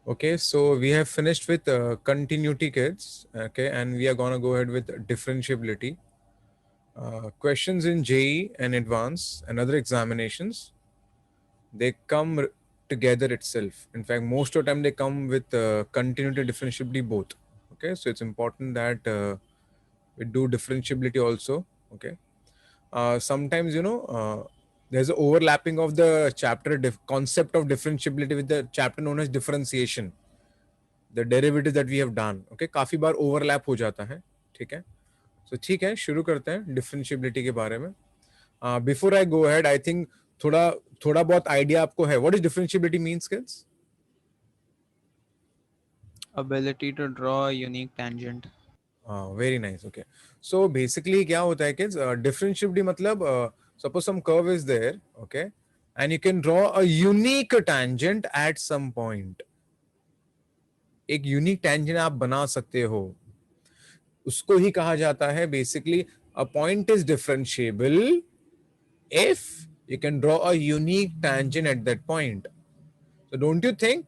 Okay, so we have finished with continuity, kids. Okay, and we are gonna go ahead with differentiability. Questions in JE and advance and other examinations, they come together itself. In fact, most of the time they come with continuity and differentiability both. Okay, so it's important that we do differentiability also. Okay, sometimes there's an overlapping of the chapter concept of differentiability with the chapter known as differentiation, the derivative that we have done. Okay, काफी बार overlap हो जाता है. ठीक है, so ठीक है, शुरू करते हैं differentiability के बारे में. Before I go ahead, I think थोड़ा थोड़ा बहुत आइडिया आपको है what is differentiability means, kids? Ability to draw a unique tangent. Very nice. Okay, so basically क्या होता है kids? Differentiability मतलब suppose some curve is there, okay, and you can draw a unique tangent at some point. एक unique tangent आप बना सकते हो, उसको ही कहा जाता है basically a point is differentiable if you can draw a unique tangent at that point. So don't you think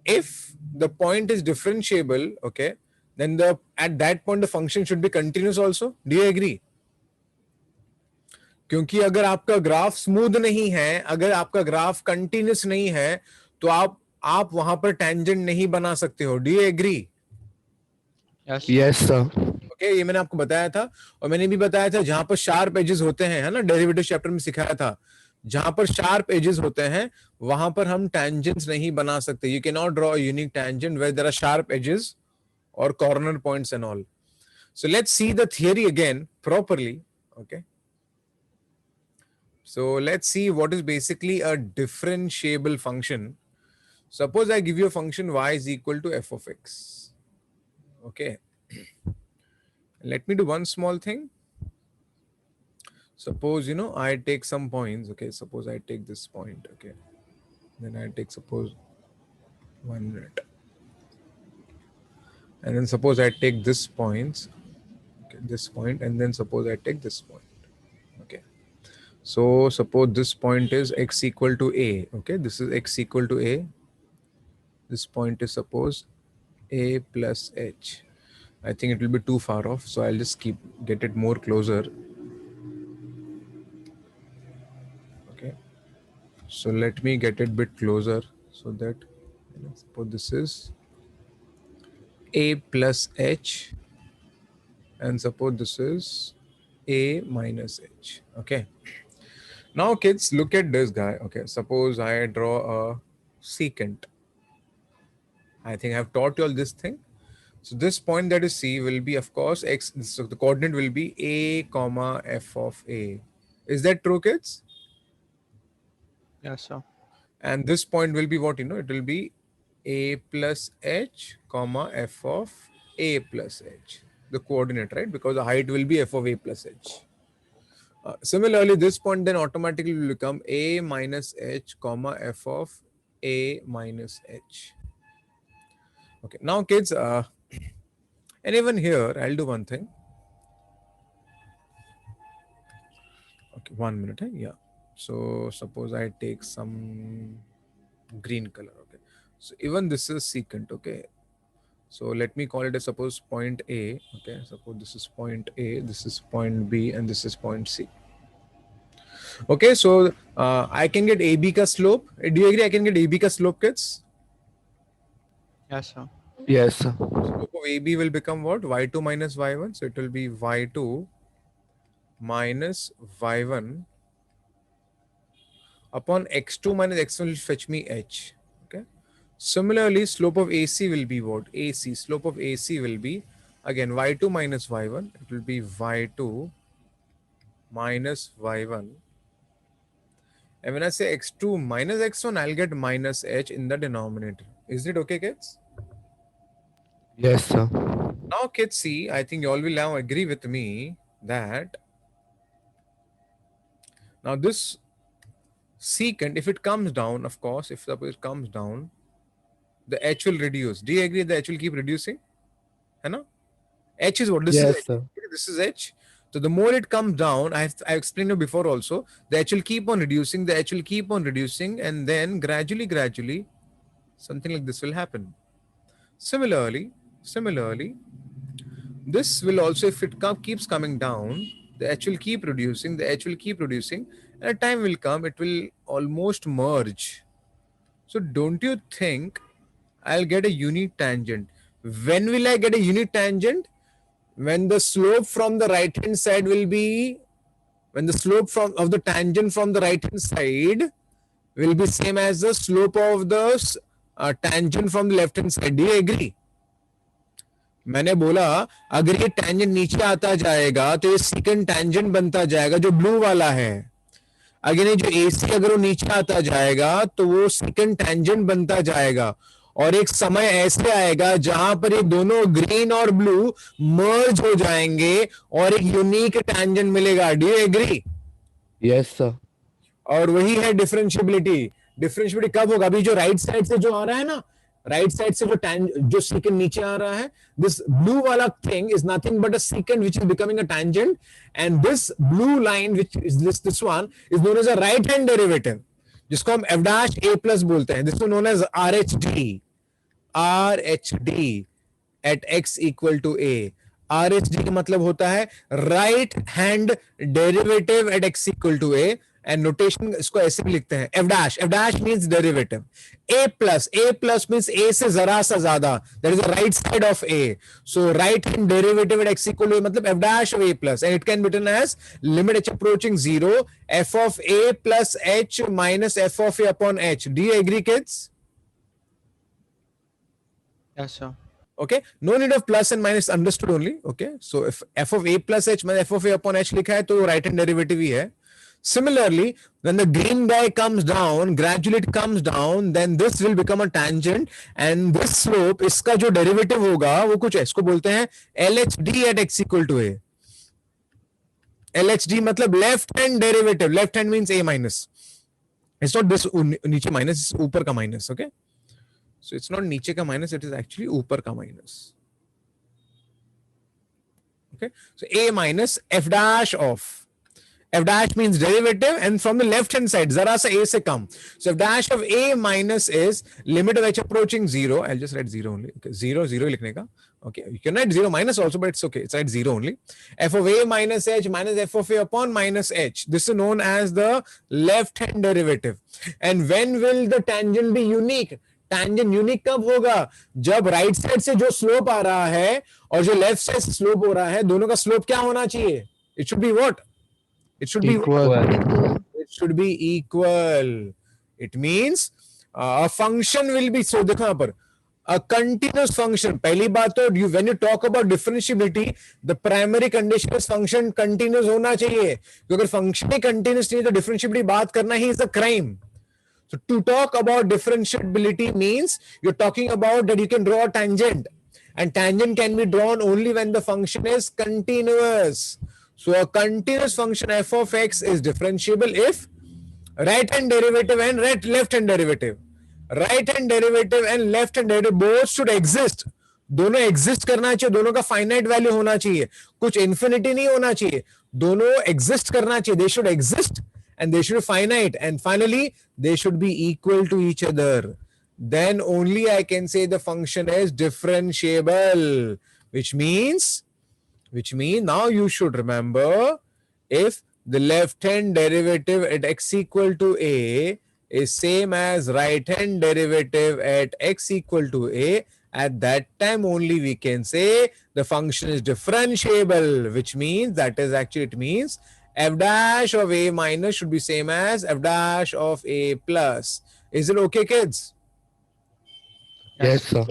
if the point is differentiable, okay, then at that point the function should be continuous also? Do you agree? क्योंकि अगर आपका graph smooth नहीं है, अगर आपका graph continuous नहीं है, तो आप वहां पर टेंजेंट नहीं बना सकते हो. Do you agree? Yes, sir. Yes, sir. Okay, ये मैंने आपको बताया था. और मैंने भी बताया था जहां पर शार्प एजेस होते हैं, है ना, डेरिवेटिव चैप्टर में सिखाया था, जहां पर शार्प एजेस होते हैं वहां पर हम टेंजेंट्स नहीं बना सकते. You can not draw a unique tangent where there are sharp edges और corner points and all. So let's see the theory again properly. Okay, so let's see what is basically a differentiable function. Suppose I give you a function y is equal to f of x. Okay, let me do one small thing. Suppose I take some points. Okay, suppose I take this point. Okay, then I take suppose 1 minute, and then suppose I take this points. Okay, this point, and then suppose I take this point. Okay, so suppose this point is x equal to a. Okay, this is x equal to a. This point is suppose a plus h. I think it will be too far off, so I'll just get it more closer. Okay, so let me get it bit closer so that suppose this is a plus h, and suppose this is a minus h. Okay, now kids, look at this guy. Okay, suppose I draw a secant. I think I've taught you all this thing. So this point that is C will be, of course, x. So the coordinate will be a comma f of a. Is that true, kids? Yes, sir. And this point will be what? It will be a plus h comma f of a plus h. The coordinate, right? Because the height will be f of a plus h. Similarly, this point then automatically will become a minus h comma f of a minus h. Okay, now kids, and even here, I'll do one thing. Okay, 1 minute. Yeah. So suppose I take some green color. Okay. So even this is secant. Okay. So let me call it as suppose point A. Okay. Suppose this is point A, this is point B, and this is point C. Okay. So I can get AB ka slope. Do you agree? I can get AB ka slope, kids? Yes, sir. Yes, sir. Slope of AB will become what? Y2 minus Y1. So it will be Y2 minus Y1 upon x2 minus x1 will fetch me h. Okay. Similarly, slope of AC will be what? AC. Slope of AC will be again y2 minus y1. It will be y2 minus y1. And when I say x2 minus x1, I'll get minus h in the denominator. Is it okay, kids? Yes, sir. Now, kids, see, I think you all will now agree with me that now this secant, if it comes down, of course, if suppose it comes down, the h will reduce. Do you agree that h will keep reducing? है ना? H is what? This is Yes, H. sir. This is H. So the more it comes down, I explained it before also, the H will keep on reducing, the H will keep on reducing, and then gradually, Something like this will happen. Similarly, this will also, if it keeps coming down, the h will keep reducing, and a time will come, it will almost merge. So don't you think I'll get a unique tangent? When will I get a unique tangent? When the slope from the right hand side will be, when the slope of the tangent from the right hand side will be same as the slope of the tangent from the left hand side. Do you agree? मैंने बोला अगर ये tangent नीचे आता जाएगा तो ये second tangent बनता जाएगा जो ब्लू वाला है. अगर ये जो AC अगर वो नीचे आता जाएगा तो वो सेकंड टेंजेंट बनता जाएगा, और एक समय ऐसे आएगा जहां पर ये दोनों ग्रीन और ब्लू मर्ज हो जाएंगे और एक यूनिक टेंजेंट मिलेगा. Do you agree? Yes, sir. और वही है डिफरेंशियबिलिटी. डिफरेंशियबिलिटी कब होगा? अभी जो राइट साइड से जो आ रहा है ना, राइट साइड से जो सेकंड नीचे आ रहा है, दिस ब्लू वाला thing is nothing but a secant which is becoming a tangent, and this blue line which is this one is known as a right hand derivative, जिसको हम f dash a plus बोलते हैं. This is known as RHD at x equal to a. RHD का मतलब होता है right hand derivative at x equal to a, and notation इसको ऐसे भी लिखते हैं f dash means derivative. a plus means a से जरा सा ज्यादा, that is the right side of a. So right hand derivative at x equal to a मतलब f dash of a plus, and it can be written as limit h approaching 0 f of a plus h minus f of a upon h. Do you agree kids? Yes, sir. Okay, no need of plus and minus, understood only. Okay, so if f of a plus h मतलब f of a upon h लिखा है तो right hand derivative ही है. Similarly, when the green guy comes down, gradually it comes down, then this will become a tangent, and this slope, इसका जो derivative होगा वो कुछ है, इसको बोलते हैं LHD at x equal to a. LHD मतलब left hand derivative. Left hand means a minus. It's not this नीचे minus, it's ऊपर का minus. Okay. So it's not नीचे का minus, it is actually ऊपर का minus. Okay, so a minus f dash of, f dash means derivative, and from the left hand side जरा सा a से कम. So f dash of a minus is limit of h approaching 0. I'll just write 0 only. Okay, 0 लिखने का. Okay, you can write 0 minus also, but it's okay. It's write 0 only. F of a minus h minus f of a upon minus h. This is known as the left hand derivative. And when will the tangent be unique? Tangent unique कब होगा? जब right side से जो slope आ रहा है और जो left side से स्लोप हो रहा है, दोनों का स्लोप क्या होना चाहिए? It should be what? It should be Equal. It should be equal. It means a function will be, so देखो यहां पर a continuous function. पहली बात तो when you talk about differentiability, the primary condition is function continuous होना चाहिए, क्योंकि अगर फंक्शन ही continuous नहीं तो differentiability बात करना ही is a crime. So to talk about differentiability means you're talking about that you can draw a tangent, and tangent can be drawn only when the function is continuous. So a continuous function f of x is differentiable if right hand derivative and left hand derivative. Right hand derivative and left hand derivative both should exist. दोनों exist करना चाहिए, दोनों का finite value होना चाहिए, कुछ infinity नहीं होना चाहिए, दोनों एग्जिस्ट करना चाहिए. They should exist and they should be finite, and finally they should be equal to each other. Then only I can say the function is differentiable, which means now you should remember, if the left hand derivative at x equal to a is same as right hand derivative at x equal to a, at that time only we can say the function is differentiable, which means it means f dash of a minus should be same as f dash of a plus. Is it okay, kids? Yes, sir.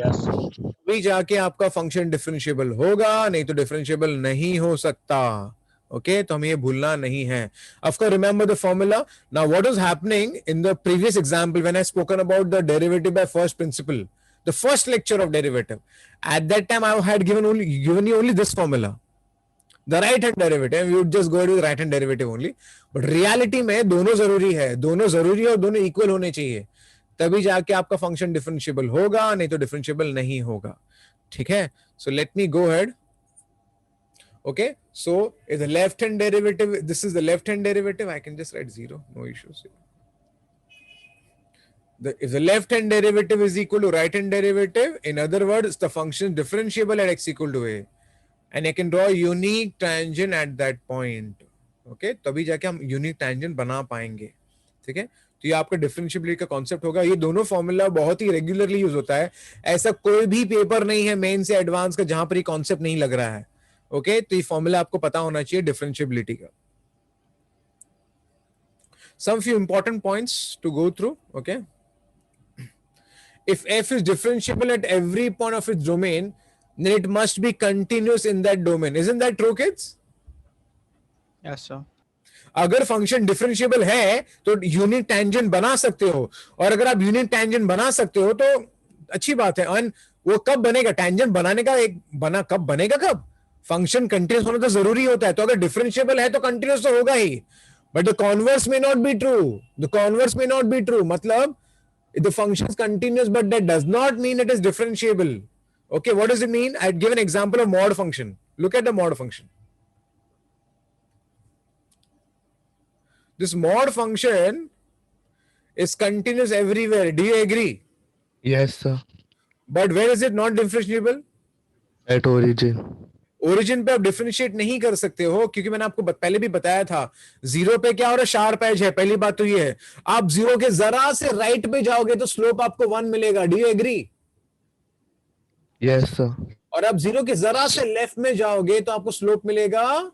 भी जाके आपका function differentiable होगा, नहीं तो differentiable नहीं हो सकता. Okay, तो हमें ये भूलना नहीं है. Of course, remember the formula. Now, what was happening in the previous example when I spoken about the derivative by first principle, the first lecture of derivative? At that time, I had given you only this formula. The right hand derivative, you would just go with right hand derivative only. But reality में दोनों जरूरी है, और दोनों equal होने चाहिए, तभी जाके आपका फंक्शन डिफरेंशिएबल होगा, नहीं तो डिफरेंशिएबल नहीं होगा. ठीक है? So let me go ahead. Okay, so if the left hand derivative, this is the left hand derivative, I can just write 0, no issues. if the left hand derivative is equal to right hand derivative, in other words, the function is differentiable at x equal to a, and I can draw a unique tangent at that point. Okay, तभी जाके हम unique tangent बना पाएंगे. ठीक है, तो ये आपका डिफरेंशिएबिलिटी का कॉन्सेप्ट होगा. ये दोनों फॉर्मूला बहुत ही रेगुलरली यूज होता है. ऐसा कोई भी पेपर नहीं है मेन से एडवांस का जहां पर ये कॉन्सेप्ट नहीं लग रहा है. ओके, तो ये फॉर्मूला आपको पता होना चाहिए डिफरेंशिएबिलिटी का. Some few important points to go through. Okay, if f is differentiable at every point of its domain, then it must be continuous in that domain. Isn't that true, kids? Yes, sir. अगर function differentiable है तो unit tangent बना सकते हो, और अगर आप unit tangent बना सकते हो तो अच्छी बात है. और वो कब बनेगा? टेंजेंट बनाने का एक बना कब बनेगा? कब फंक्शन कंटिन्यूस होना तो जरूरी होता है. तो अगर डिफरेंशिएबल है तो कंटिन्यूस तो होगा ही. But the converse may not be true. The converse may not be true. मतलब the function is continuous, but that does not mean it is differentiable. Okay, what does it mean? I'd give an example of mod function. Look at the mod function. This mod function is continuous everywhere. Do you agree? Yes, sir. But where is it not differentiable? At origin. Origin पे आप differentiate नहीं कर सकते हो, क्योंकि मैंने आपको पहले भी बताया था, जीरो पे क्या हो रहा है? शार्प एज है. पहली बात तो ये है. आप जीरो के जरा से राइट पे जाओगे तो स्लोप आपको 1 मिलेगा. Do you agree? Yes, sir. और आप जीरो के जरा से लेफ्ट में जाओगे तो आपको स्लोप मिलेगा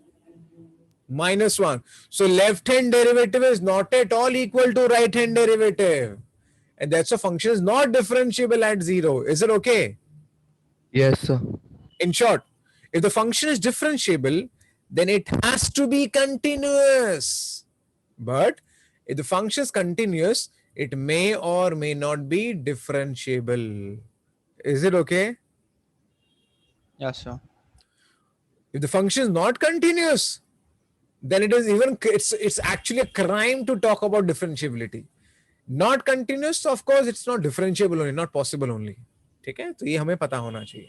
-1. So left hand derivative is not at all equal to right hand derivative, and that's a function is not differentiable at zero. Is it okay? Yes, sir. In short, if the function is differentiable, then it has to be continuous. But if the function is continuous, it may or may not be differentiable. Is it okay? Yes, sir. If the function is not continuous, then it's actually a crime to talk about differentiability. Not continuous, so of course it's not differentiable only, not possible only. ठीक है, तो ये हमें पता होना चाहिए.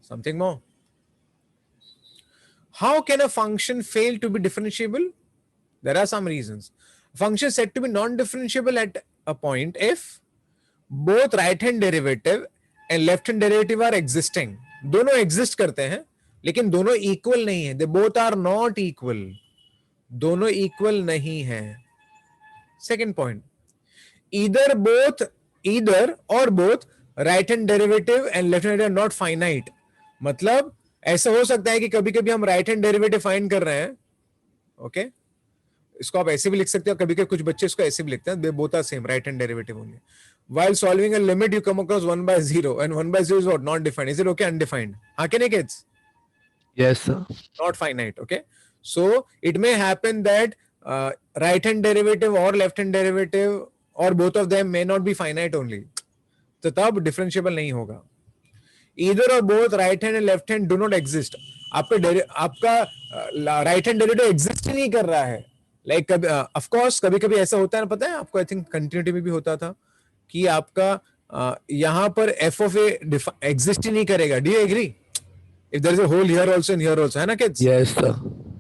Something more. How can a function fail to be differentiable? There are some reasons. A function is said to be non-differentiable at a point if both right-hand derivative and left-hand derivative are existing. दोनों exist करते हैं, लेकिन दोनों equal नहीं है. They both are not equal. दोनों equal नहीं है. Second point. Either or both right-hand derivative and left-hand derivative are not finite. मतलब ऐसा हो सकता है कि कभी कभी हम राइट हैंड डेरिवेटिव फाइंड कर रहे हैं. ओके, इसको आप ऐसे भी लिख सकते हो. कभी कभी कुछ बच्चे इसको ऐसे भी लिखते हैं, they both are same, right hand derivative only. While solving a limit you come across 1/0, and 1/0 is what? Not defined. Is it okay? Undefined. हां के नहीं kids? Yes, sir. Not finite. Okay, so it may happen that right hand derivative or left hand derivative or both of them may not be finite only. तो तब differentiable नहीं होगा. Either or both right hand and left hand do not exist. आपका right hand derivative exist ही नहीं कर रहा है. लाइक ऑफ कोर्स कभी कभी ऐसा होता है ना, पता है आपको, आई थिंक कंटिन्यूटी में भी होता था कि आपका यहाँ पर एफ ऑफ ए एग्जिस्ट ही नहीं करेगा. Do you agree? If there is a hole here also and here also, है ना kids? Yes, sir.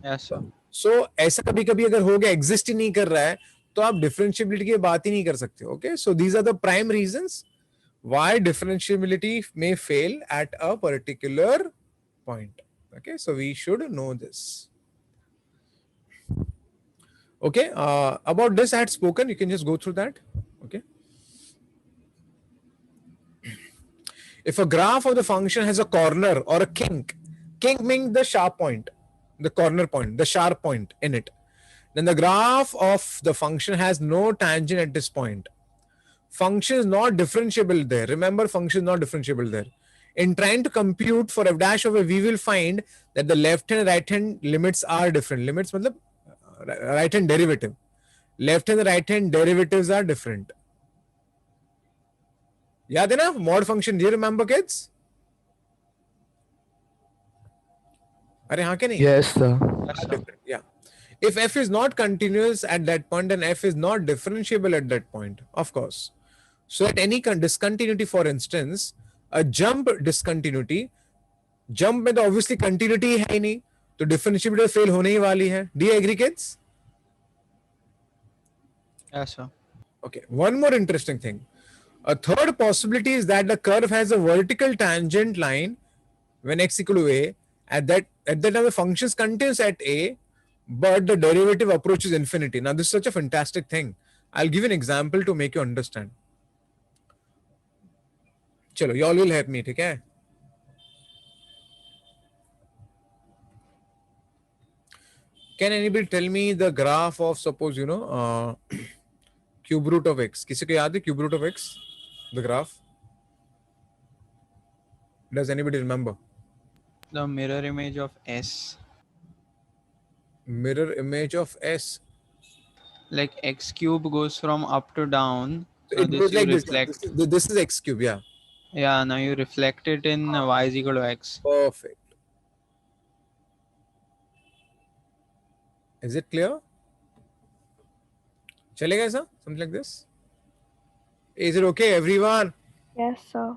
Yes, sir. So ऐसा कभी कभी अगर हो गया, एग्जिस्ट ही नहीं कर रहा है, तो आप डिफरेंशिएबिलिटी की बात ही नहीं कर सकते. Okay, so these are the prime reasons why differentiability may fail at a particular point. Okay, so we should know this. Okay, about this I had spoken. You can just go through that. Okay, if a graph of the function has a corner or a kink means the sharp point, the corner point, the sharp point in it, then the graph of the function has no tangent at this point. Function is not differentiable there. Remember, function is not differentiable there. In trying to compute for f dash of a, we will find that the left hand and right hand limits are different. Limits मतलब right hand derivative. Left and right hand derivatives are different. याद है ना mod function? Do you remember, kids? अरे हाँ के नहीं? Yes, sir. Yes, sir. Different. Yeah. If f is not continuous at that point, then f is not differentiable at that point, of course. So at any discontinuity, for instance, a jump discontinuity, jump में तो obviously continuity है ही नहीं, तो differentiability fail होने ही वाली है. Do you agree, kids? Yes, sir. Okay, one more interesting thing. A third possibility is that the curve has a vertical tangent line when x equal to a. At that time the function is continuous at a, but the derivative approaches infinity. Now this is such a fantastic thing. I'll give you an example to make you understand. Chalo, you all will help me, okay? Can anybody tell me the graph of, suppose, cube root of x? किसी को याद है cube root of x? The graph? Does anybody remember? The mirror image of S. Mirror image of s. Like x cube goes from up to down. So Now it this goes you like this. Yeah, reflect. this is x cube. Yeah. Yeah, now you reflect it in y is equal to x. Perfect. Is it clear? चलेगा ऐसा? Something like this? Is it okay, everyone? Yes, sir.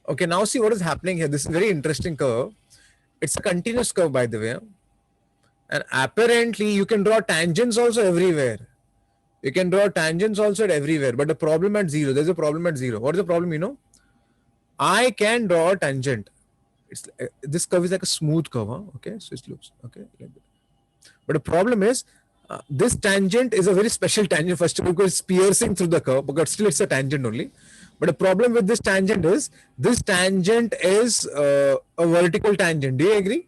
Okay, now see what is happening here. This is a very interesting curve. It's a continuous curve, by the way. And apparently, you can draw tangents also everywhere. You can draw tangents also at everywhere. But the problem at zero, there's a problem at zero. What is the problem, you know? I can draw a tangent. It's this curve is like a smooth curve, huh? Okay, so it looks okay like that. But the problem is, this tangent is a very special tangent, first of all, because it's piercing through the curve, but still it's a tangent only. But the problem with this tangent is, this tangent is a vertical tangent. Do you agree?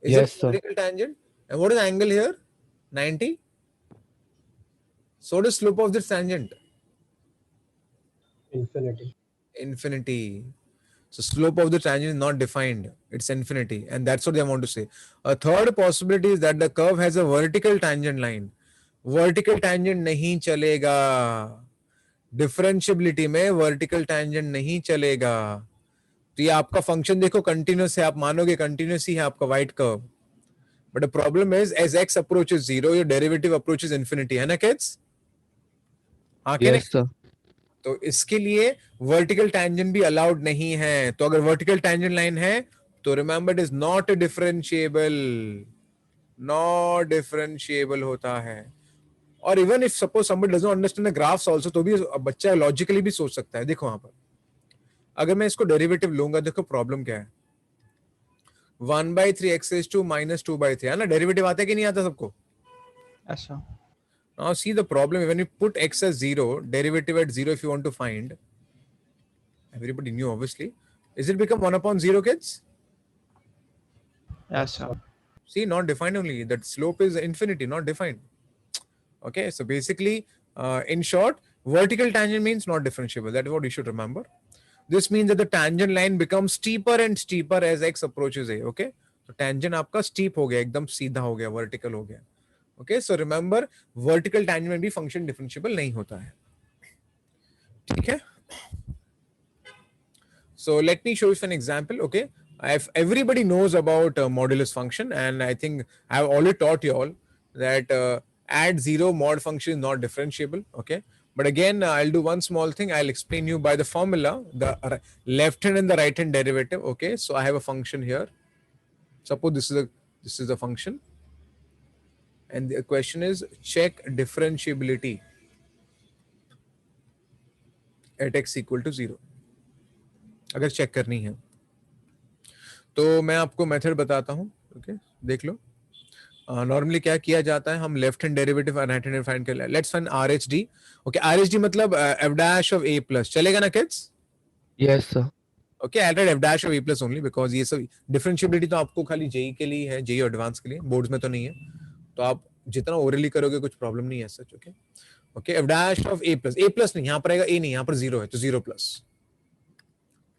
Is Yes, it a sir. vertical tangent? And what is the angle here? 90. So what is slope of this tangent? Infinity. Infinity. So slope of the tangent is not defined. It's infinity. And that's what they want to say. A third possibility is that the curve has a vertical tangent line. Vertical tangent nahi chalega. Differentiability में vertical tangent नहीं चलेगा. तो ये आपका function देखो continuous है, आप मानोगे कंटिन्यूस ही है आपका white curve. But the problem is, as x approaches zero, your derivative approaches infinity, है ना kids? हाँ क्या नहीं? Yes, sir. तो इसके लिए वर्टिकल टेंजेंट भी अलाउड नहीं है. तो अगर वर्टिकल टेंजेंट लाइन है तो remember it is not differentiable. Not differentiable होता है. और even if suppose somebody doesn't understand the graphs also, तो भी बच्चा लॉजिकली भी सोच सकता है. देखो वहां पर अगर मैं इसको डेरिवेटिव लूंगा, देखो प्रॉब्लम क्या है. 1/3x⁻² - 2/3 है ना. डेरिवेटिव आता है कि नहीं आता सबको? Yes, sir. Now see the problem, when you put x as 0, derivative at 0 if you want to find, everybody knew obviously, is it become 1/0 kids? Yes, sir. See, not defined only, that slope is infinity, not defined. Okay, so basically, in short, vertical tangent means not differentiable. That is what you should remember. This means that the tangent line becomes steeper and steeper as x approaches a. Okay, so tangent आपका steep हो गया, एकदम सीधा हो गया, vertical हो गया. Okay, so remember, vertical tangent में भी function differentiable नहीं होता है. ठीक है? So let me show you an example. Okay, if everybody knows about modulus function, and I think I've already taught you all that at zero mod function is not differentiable. Okay, but again I'll do one small thing. I'll explain you by the formula, the left hand and the right hand derivative. Okay, so I have a function here. Suppose this is a function, and the question is check differentiability at x equal to 0. अगर check करनी है तो मैं आपको method बताता हूं. Okay, देख लो. Normally क्या किया जाता है, हम लेफ्ट हैंड डेरिवेटिव और राइट हैंड फाइंड कर ले. Let's find RHD. Okay, RHD मतलब f dash of a plus. चलेगा ना kids? Yes, sir. Okay, I write f dash of a plus only because ये सब डिफरेंशिएबिलिटी तो आपको खाली जेई के लिए है, जेई एडवांस के लिए, बोर्ड्स में तो नहीं है. तो आप जितना ओरली करोगे कुछ प्रॉब्लम नहीं है such. Okay okay, f dash of a plus नहीं, यहाँ पर आएगा ए नहीं, यहाँ पर जीरो है तो जीरो प्लस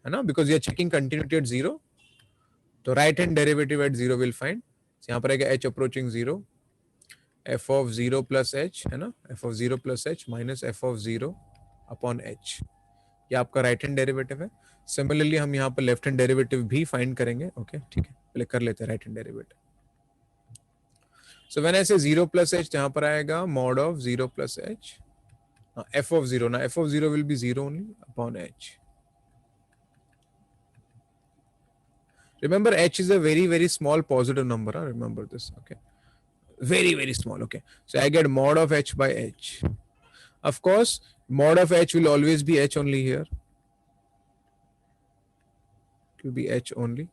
है ना, because we are checking continuity at zero. तो right hand derivative at zero will find. यहाँ पर आएगा h approaching zero, f of 0 plus h है ना, f of 0 plus h minus f of 0 upon h. ये आपका राइट हैंड डेरिवेटिव है. Similarly हम यहाँ पर लेफ्ट हैंड डेरिवेटिव भी फाइंड करेंगे. ओके ठीक है, पहले कर लेते हैं right hand derivative. So when I से 0 प्लस h, यहाँ पर आएगा mod of 0 plus h, f of 0 ना, f of 0 will be 0 only upon h. Remember, h is a very small positive number. Remember this. Okay, Very, very small. Okay. So I get mod of h by h. Of course, mod of h will always be h only here. It will be h only.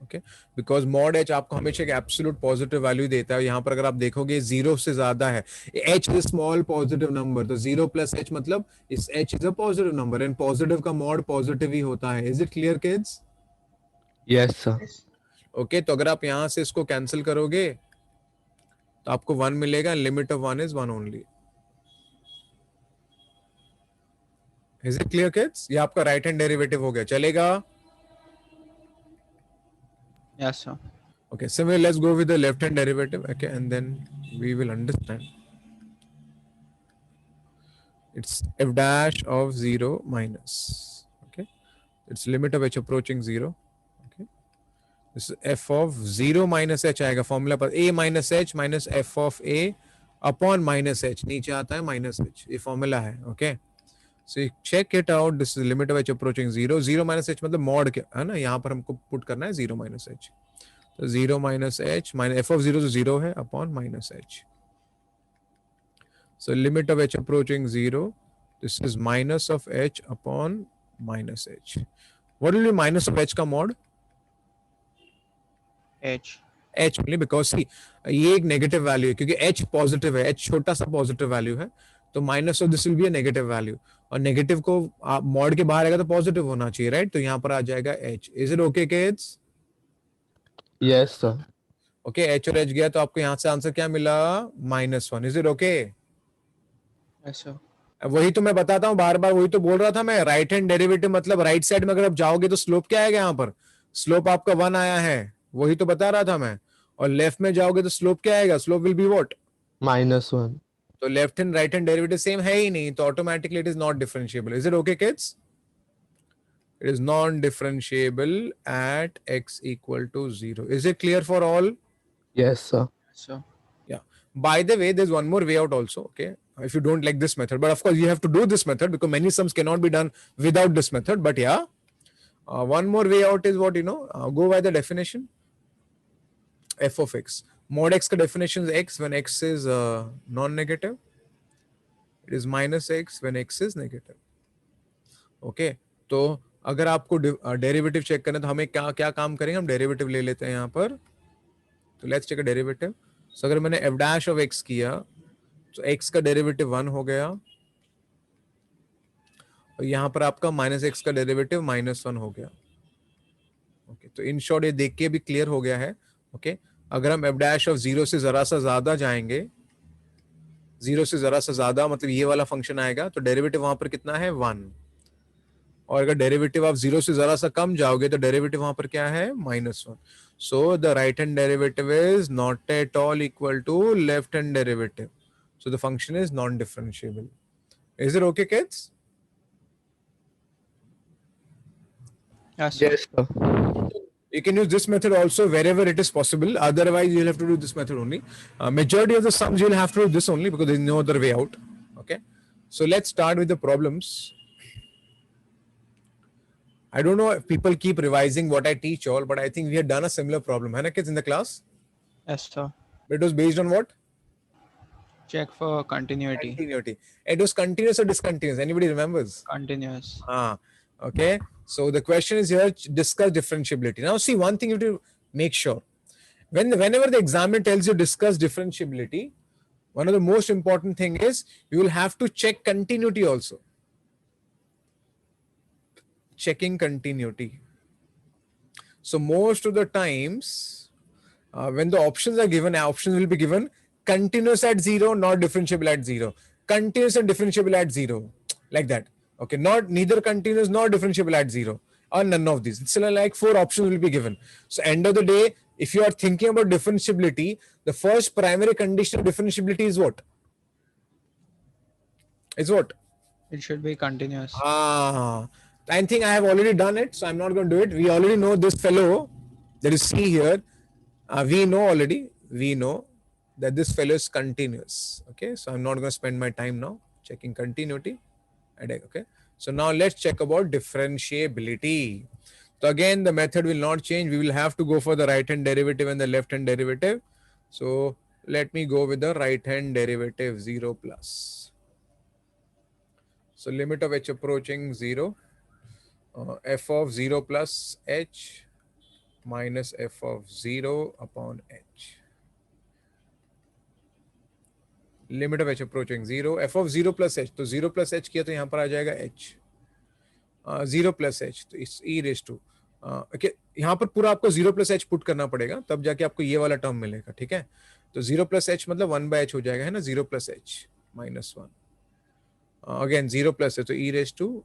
Okay, because mod h आपको हमेशा एक absolute positive value देता है. यहाँ पर अगर आप देखोगे जीरो से ज्यादा है, h is small positive number, तो जीरो प्लस h मतलब इस h is a positive number and positive का मॉड पॉजिटिव ही होता है. Is it clear kids? Yes, sir. Okay, तो अगर आप यहाँ से इसको कैंसिल करोगे तो आपको वन मिलेगा. Limit of one is one only. Is it clear kids? ये आपका राइट हैंड डेरिवेटिव हो गया. चलेगा? Yes, sir. Okay, similarly, let's go with the left hand derivative. Okay, and then we will understand. It's f dash of 0 minus. Okay, it's limit of h approaching 0. Okay, this is f of 0 minus h आएगा formula पर. a minus h minus f of a upon minus h. नीचे आता है minus h. ये formula है. Okay, so you check it out. This is limit of h approaching 0. 0 minus h मतलब mod क्या है ना, यहाँ पर हमको पुट करना है 0 minus h. तो 0 minus h minus f of 0 तो 0 है upon minus h. So limit of h approaching 0. This is minus of h upon minus h. What will be minus of h का mod? H. h only, because see ये एक negative value है क्योंकि h positive है. h छोटा सा positive value है, तो minus of this will be a negative value, और नेगेटिव को मॉड के बाहर आएगा तो पॉजिटिव होना चाहिए, राइट? तो यहाँ पर आ जाएगा h. Is it okay kids? Yes, sir. Okay, h और h गया तो आपको यहाँ से आंसर क्या मिला? -1. Is it okay? Yes, sir. वही तो मैं बताता हूँ बार बार, वही तो बोल रहा था मैं. राइट हैंड डेरिवेटिव मतलब राइट साइड में अगर आप जाओगे तो स्लोप क्या आएगा? यहाँ पर स्लोप आपका 1 आया है, वही तो बता रहा था मैं. और लेफ्ट में जाओगे तो स्लोप क्या आएगा? Slope will be what? -1. तो left hand right hand derivative same है ही नहीं, तो automatically it is not differentiable. Is it okay kids? It is non-differentiable at x equal to 0. Is it clear for all? Yes, sir. Yes, sir. Yeah. By the way, there's one more way out also. Okay. If you don't like this method, but of course you have to do this method because many sums cannot be done without this method. But yeah, one more way out is what, go by the definition. F of x. Mod x ka definition is x when x is non-negative. It is minus x when x is negative. Okay. तो अगर आपको derivative check करना है तो हमें क्या क्या काम करेंगे? हम डेरिवेटिव ले लेते हैं यहाँ पर. तो लेट्स चेक अ डेरिवेटिव. सो अगर मैंने f डैश ऑफ x किया तो x का डेरिवेटिव 1 हो गया, और यहाँ पर आपका माइनस x का डेरिवेटिव -1 हो गया. ओके, तो इन शॉर्ट ये देख के भी क्लियर हो गया है. ओके, अगर हम f डैश ऑफ 0 से जरा सा ज्यादा जाएंगे, 0 से जरा सा ज्यादा मतलब ये वाला फंक्शन आएगा, तो डेरिवेटिव वहां पर कितना है? 1. और अगर डेरिवेटिव आप 0 से जरा सा कम जाओगे तो डेरिवेटिव वहां पर क्या है? -1. So the right hand derivative is not at all equal to left hand derivative. So the function is non differentiable. Is it okay kids? Yes, sir. Yes, sir. You can use this method also wherever it is possible. Otherwise, you'll have to do this method only. Majority of the sums you'll have to do this only because there's no other way out. Okay. So let's start with the problems. I don't know if people keep revising what I teach all, but I think we had done a similar problem, hai na kids, in the class? Yes, sir. But it was based on what? Check for continuity. Continuity. It was continuous or discontinuous? Anybody remembers? Continuous. Okay. So the question is here, discuss differentiability. Now see, one thing you have to make sure. Whenever the examiner tells you discuss differentiability, one of the most important thing is you will have to check continuity also. Checking continuity. So most of the times, when the options are given, options will be given continuous at 0, not differentiable at 0. Continuous and differentiable at 0. Like that. Okay, not neither continuous nor differentiable at 0, or none of these. It's like 4 options will be given. So end of the day, if you are thinking about differentiability, the first primary condition of differentiability is what? Is what? It should be continuous. I think I have already done it, so I'm not going to do it. We already know this fellow, there is C here. We know already, we know that this fellow is continuous. Okay, so I'm not going to spend my time now checking continuity. Okay, so now let's check about differentiability. So again, the method will not change. We will have to go for the right hand derivative and the left hand derivative. So let me go with the right hand derivative 0 plus. So limit of h approaching 0, f of 0 plus h minus f of 0 upon h. Limit of h approaching 0, f of 0 plus h, तो 0 plus h किया तो यहाँ पर आ जाएगा h, 0 plus h, तो इस e raised to, okay, यहाँ पर पूरा आपको 0 plus h पुट करना पड़ेगा, तब जाके आपको ये वाला टर्म मिलेगा, ठीक है। तो 0 plus h मतलब 1 by h हो जाएगा, है ना, 0 plus h minus 1, again 0 plus h, तो e raised to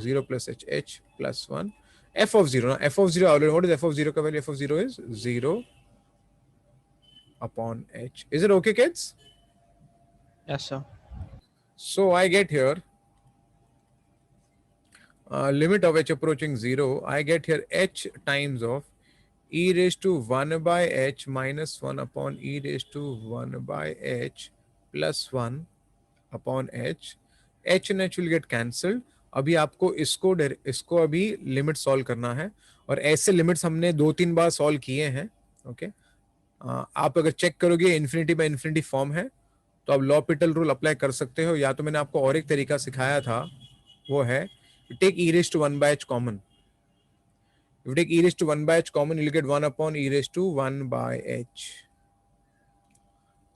0 plus h plus 1, f of 0, now f of 0 already, what is f of 0 का value? F of 0 is 0 upon h. Is it okay, kids? Yes, sir. So I get here limit of h approaching 0, I get here h times of e raised to 1 by h minus 1 upon e raised to 1 by h plus 1 upon h. h and h will get cancelled. अभी आपको इसको अभी limit solve करना है, और ऐसे limits हमने 2-3 बार solve किए हैं, ओके। आप अगर चेक करोगे इन्फिनिटी बाय इन्फिनिटी फॉर्म है, तो आप लॉपिटल रूल अप्लाई कर सकते हो, या तो मैंने आपको और एक तरीका सिखाया था, वो है take e raised to 1 by h common. If you take e raised to 1 by h common, you'll get 1 upon e raised to 1 by h.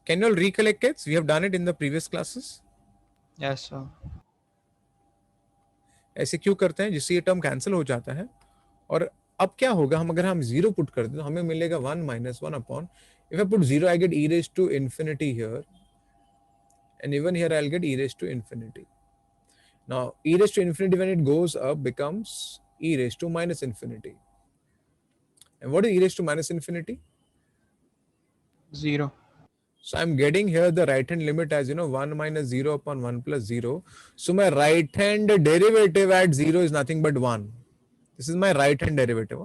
Can you all recollect, kids? We have done it in the previous classes. Yes, sir. ऐसे क्यों करते हैं? जिससे ये term cancel हो जाता है, और अब क्या होगा, हम अगर हम 0 पुट कर दें तो हमें मिलेगा 1 minus 1 upon, if I put 0 I get e raised to infinity here, and even here I'll get e raised to infinity. Now e raised to infinity when it goes up becomes e raised to minus infinity. And what is e raised to minus infinity? 0. So I'm getting here the right hand limit as 1 minus 0 upon 1 plus 0. So my right hand derivative at 0 is nothing but 1. This is my right hand derivative.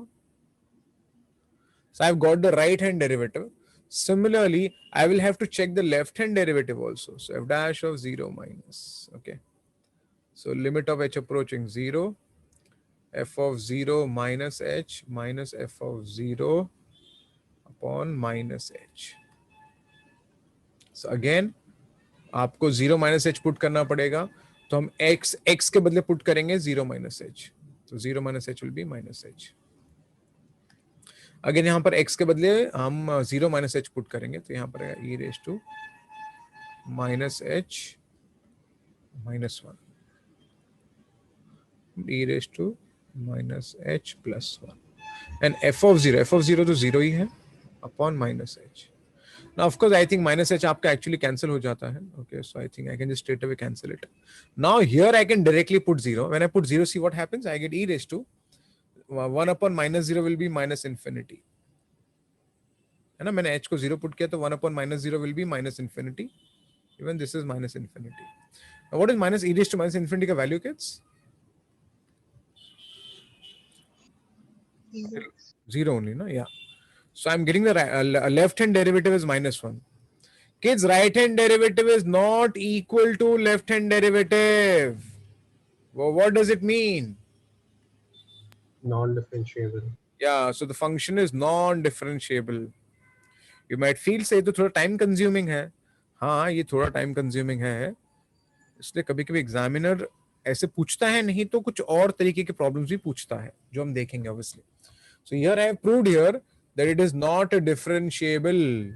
So I've got the right hand derivative. Similarly, I will have to check the left hand derivative also. So f dash of 0 minus, okay. So limit of h approaching 0, f of 0 minus h minus f of 0 upon minus h. So again, आपको 0 minus h put करना पड़ेगा, तो हम x के बदले put करेंगे 0 minus h, तो 0 minus h will be minus h. Again यहाँ पर x के बदले हम 0 minus h पुट करेंगे, तो यहाँ पर आएगा e raised to minus h minus 1, e raised to minus h plus 1, and f of 0 तो 0 ही है, upon minus h. Now of course I think minus h आपका actually cancel हो जाता है, okay, so I think I can just straight away cancel it. Now here I can directly put 0. When I put 0, see what happens? I get e raised to 1 upon minus 0 will be minus infinity, है ना। मैंने h को 0 put किया तो 1 upon minus 0 will be minus infinity. Even this is minus infinity. Now what is minus e raised to minus infinity का value, kids? 0 only, no? Yeah. So I'm getting the left hand derivative is minus 1. Kids, right hand derivative is not equal to left hand derivative. Well, what does it mean? Non-differentiable. Yeah, so the function is non-differentiable. You might feel say तो थोड़ा time consuming है, हाँ ये थोड़ा time consuming है, इसलिए कभी-कभी examiner ऐसे पूछता है, नहीं तो कुछ और तरीके के प्रॉब्लम्स भी पूछता है, जो हम देखेंगे obviously. So here I have proved here that it is not differentiable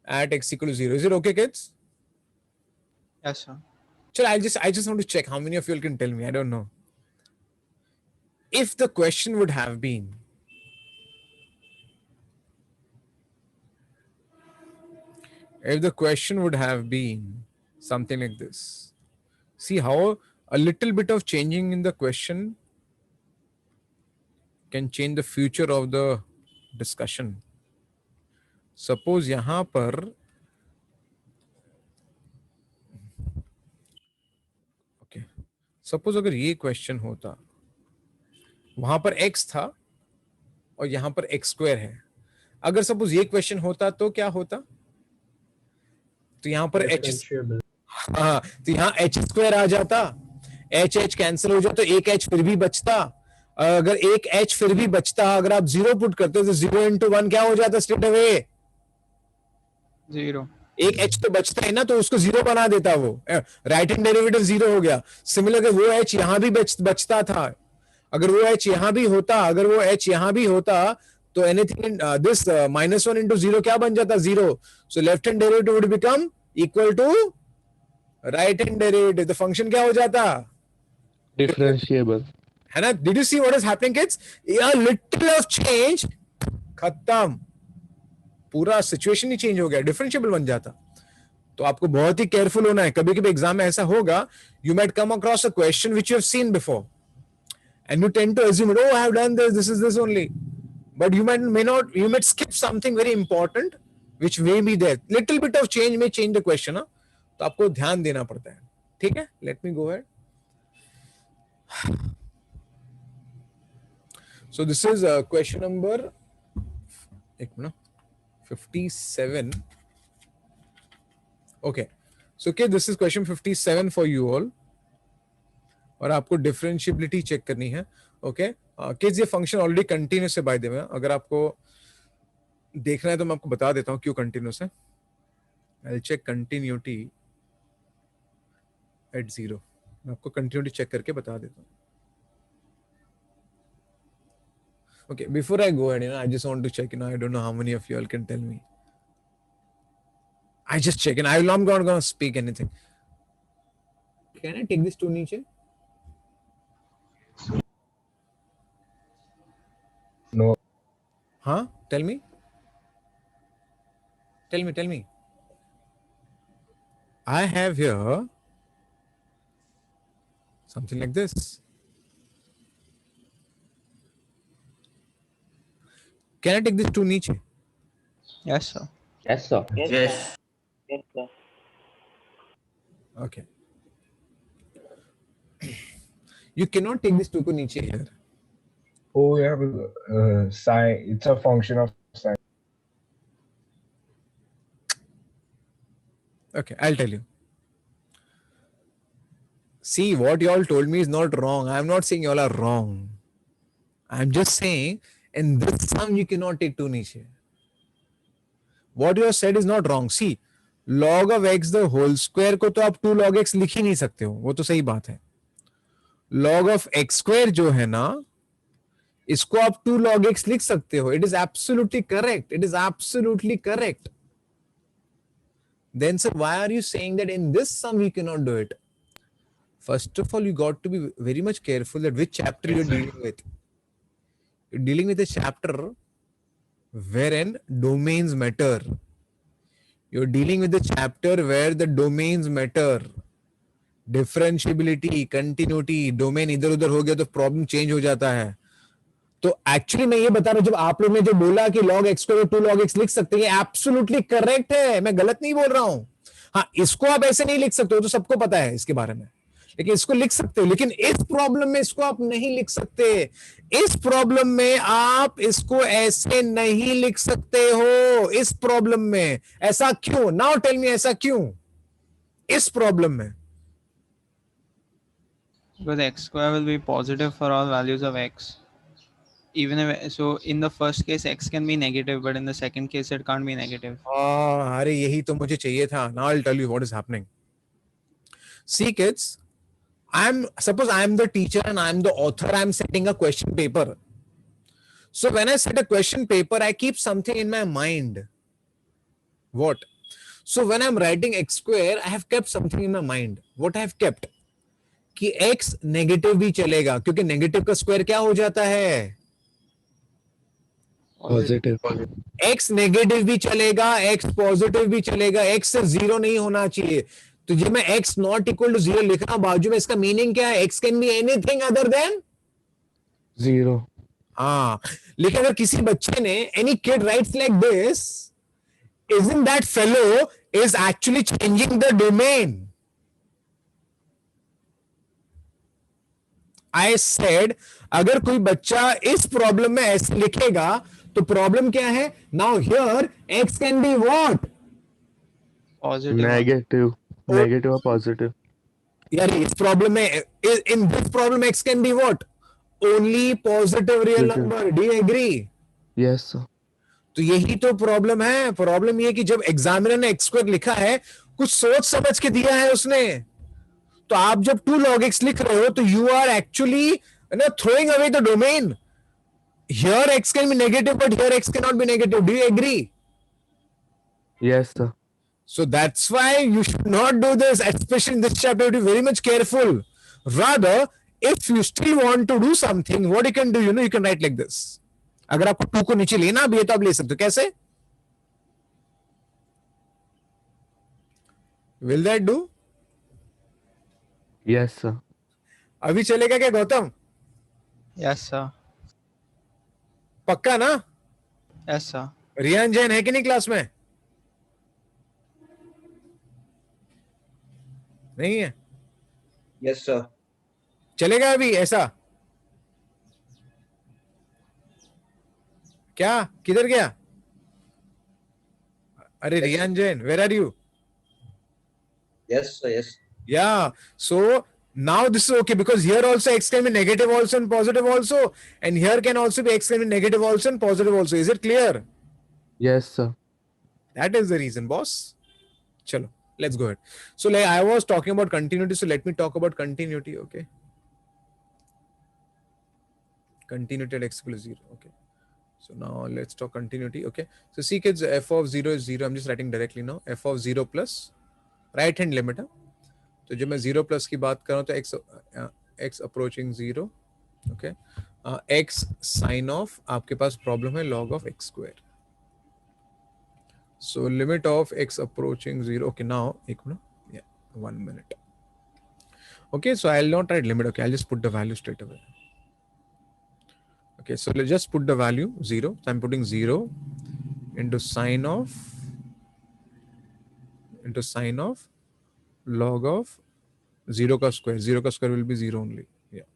at x equal to 0. Is it okay, kids? Yes, sir. Chal, I just want to check how many of you all can tell me. I don't know. If the question would have been something like this, see how a little bit of changing in the question can change the future of the discussion. Suppose यहाँ पर okay, suppose अगर ये question होता, वहां पर x था और यहाँ पर x स्क्वायर है, अगर सपोज ये क्वेश्चन होता तो क्या होता? तो यहाँ पर h, Differentiable. हाँ, तो यहाँ h स्क्वायर आ जाता, h कैंसिल हो जाता, तो एक h फिर भी बचता। अगर एक h फिर भी बचता, अगर आप 0 पुट करते तो 0 into 1 क्या हो जाता स्ट्रेट अवे? 0. एक h तो बचता है ना, तो उसको जीरो बना देता वो, राइट हैंड डेरिवेटिव जीरो हो गया। सिमिलर वो h यहां भी बचता था, अगर वो h यहां भी होता, अगर वो h यहां भी होता, तो एनीथिंग इन दिस -1 into 0 क्या बन जाता? Zero. So left hand derivative would become equal to right hand derivative. The function क्या हो जाता? Differentiable. है ना? Did you see what is happening kids? A little of change, खत्म, पूरा सिचुएशन ही चेंज हो गया, डिफरेंशिएबल बन जाता। तो आपको बहुत ही केयरफुल होना है। कभी कभी एग्जाम में ऐसा होगा, you might come across a question which you have seen before and you tend to assume, oh, I have done this is this only, but you might skip something very important which may be there. Little bit of change may change the question, huh? तो आपको ध्यान देना पड़ता है, ठीक है? Let me go ahead. So this is question number 57. Okay, so okay, this is question 57 for you all. और आपको डिफरेंशिएबिलिटी चेक करनी है। ओके किड्स, ये फंक्शन ऑलरेडी कंटिन्यूस है बाय द वे। अगर आपको देखना है तो मैं आपको बता देता हूं क्यों कंटिन्यूस है। I will check continuity at 0। मैं आपको कंटिन्यूटी चेक करके बता देता हूं। Okay, before I go ahead, I just want to check, I don't know how many of you all can tell me. I just check, and I'm not going to speak anything. Can I take this to नीचे? No. Huh? Tell me. Tell me. I have here something like this. Can I take this to नीचे? Yes, sir. Yes, sir. Yes. Okay. You cannot take this 2 को नीचे here. Oh, yeah, but, sine. It's a function of sine. Okay, I'll tell you. See, what you all told me is not wrong. I'm not saying you all are wrong. I'm just saying in this sum you cannot take 2 नीचे. What you have said is not wrong. See, log of x the whole square को तो आप 2 log x लिख ही नहीं सकते हो, वो तो सही बात है। log of x square जो है ना, इसको आप 2 log x लिख सकते हो। It is absolutely correct. It is absolutely correct. Then sir, why are you saying that in this sum we cannot do it? First of all, you got to be very much careful that which chapter you're dealing with. You're dealing with a chapter wherein domains matter. You're dealing with the chapter where the domains matter. Differentiability, continuity, domain इधर उधर हो गया तो problem change हो जाता है। तो actually मैं ये बता रहा हूं, जब आप लोग ने जो बोला कि log x को 2 log x लिख सकते हैं, एब्सोल्युटली करेक्ट है, मैं गलत नहीं बोल रहा हूं। हाँ, इसको आप ऐसे नहीं लिख सकते हो, तो सबको पता है इसके बारे में, लेकिन इसको लिख सकते हो। लेकिन इस प्रॉब्लम में इसको आप नहीं लिख सकते। इस प्रॉब्लम में आप इसको ऐसे नहीं लिख सकते हो। इस प्रॉब्लम में ऐसा क्यों? नाउ टेल मी, ऐसा क्यों इस प्रॉब्लम में? Because x square will be positive for all values of x. Even if, so in the first case x can be negative, but in the second case it can't be negative. अरे यही तो मुझे चाहिए था। Now I'll tell you what is happening. See kids, suppose I am the teacher and I am the author. I am setting a question paper. So when I set a question paper, I keep something in my mind. What? So when I'm writing x square, I have kept something in my mind. What I have kept? कि x negative भी चलेगा, क्योंकि negative का square क्या हो जाता है? Positive. x negative भी चलेगा, x पॉजिटिव भी चलेगा, x से 0 नहीं होना चाहिए। तो जब मैं x नॉट इक्वल टू 0 लिख रहा हूं बाजू में, इसका मीनिंग क्या है? x can be anything other than 0. हाँ, लेकिन अगर किसी बच्चे ने, any kid rights like this, isn't that fellow is actually changing the domain. I said, अगर कोई बच्चा इस प्रॉब्लम में ऐसे लिखेगा तो प्रॉब्लम क्या है? Now here x can be what? Positive. Negative. Negative or positive. यार इस प्रॉब्लम में, in this problem x can be what? Only positive real Positive. number. Do you agree? Yes, sir. तो यही तो प्रॉब्लम है. Problem ये कि जब एग्जामिनर ने एक्स स्क्वायर लिखा है, कुछ सोच समझ के दिया है उसने. तो आप जब 2 log x लिख रहे हो, तो you are actually throwing away the domain. Here x can be negative, but here x cannot be negative. Do you agree? Yes, sir. So that's why you should not do this, especially in this chapter. You have to be very much careful. Rather, if you still want to do something, what you can do, you can write like this. अगर आपको 2 को नीचे लेना भी है तो आप ले सकते हो. कैसे? Will that do? Yes, sir. अभी चलेगा क्या गौतम? Yes, sir. पक्का ना? Yes, sir. रियान जैन है कि नहीं क्लास में? नहीं है. Yes, sir. चलेगा अभी ऐसा? क्या? किधर गया? अरे Riyan Jain, where are you? Yes, sir. Yes. Yeah. So now this is okay, because here also x can be negative also and positive also, and here can also be x can be negative also and positive also. Is it clear? Yes, sir. That is the reason, boss. Chalo, let's go ahead. So like I was talking about continuity, so let me talk about continuity. Okay. Continuity at x equals 0. Okay. So now let's talk continuity. Okay. So see kids, f of 0 is 0. I'm just writing directly now. F of 0 plus right hand limit है. तो जब मैं 0 plus की बात कर रहा हूँ तो x approaching 0. Okay. x sine of आपके पास प्रॉब्लम है log of x स्क्वायर. So limit of x approaching 0. Okay, now yeah, 1 minute. Okay, so I'll not write limit. Okay, I'll just put the value straight away. Okay, so let's just put the value 0. So I'm putting 0 into sine of log of 0 का square. 0 का square will be 0 only. Yeah.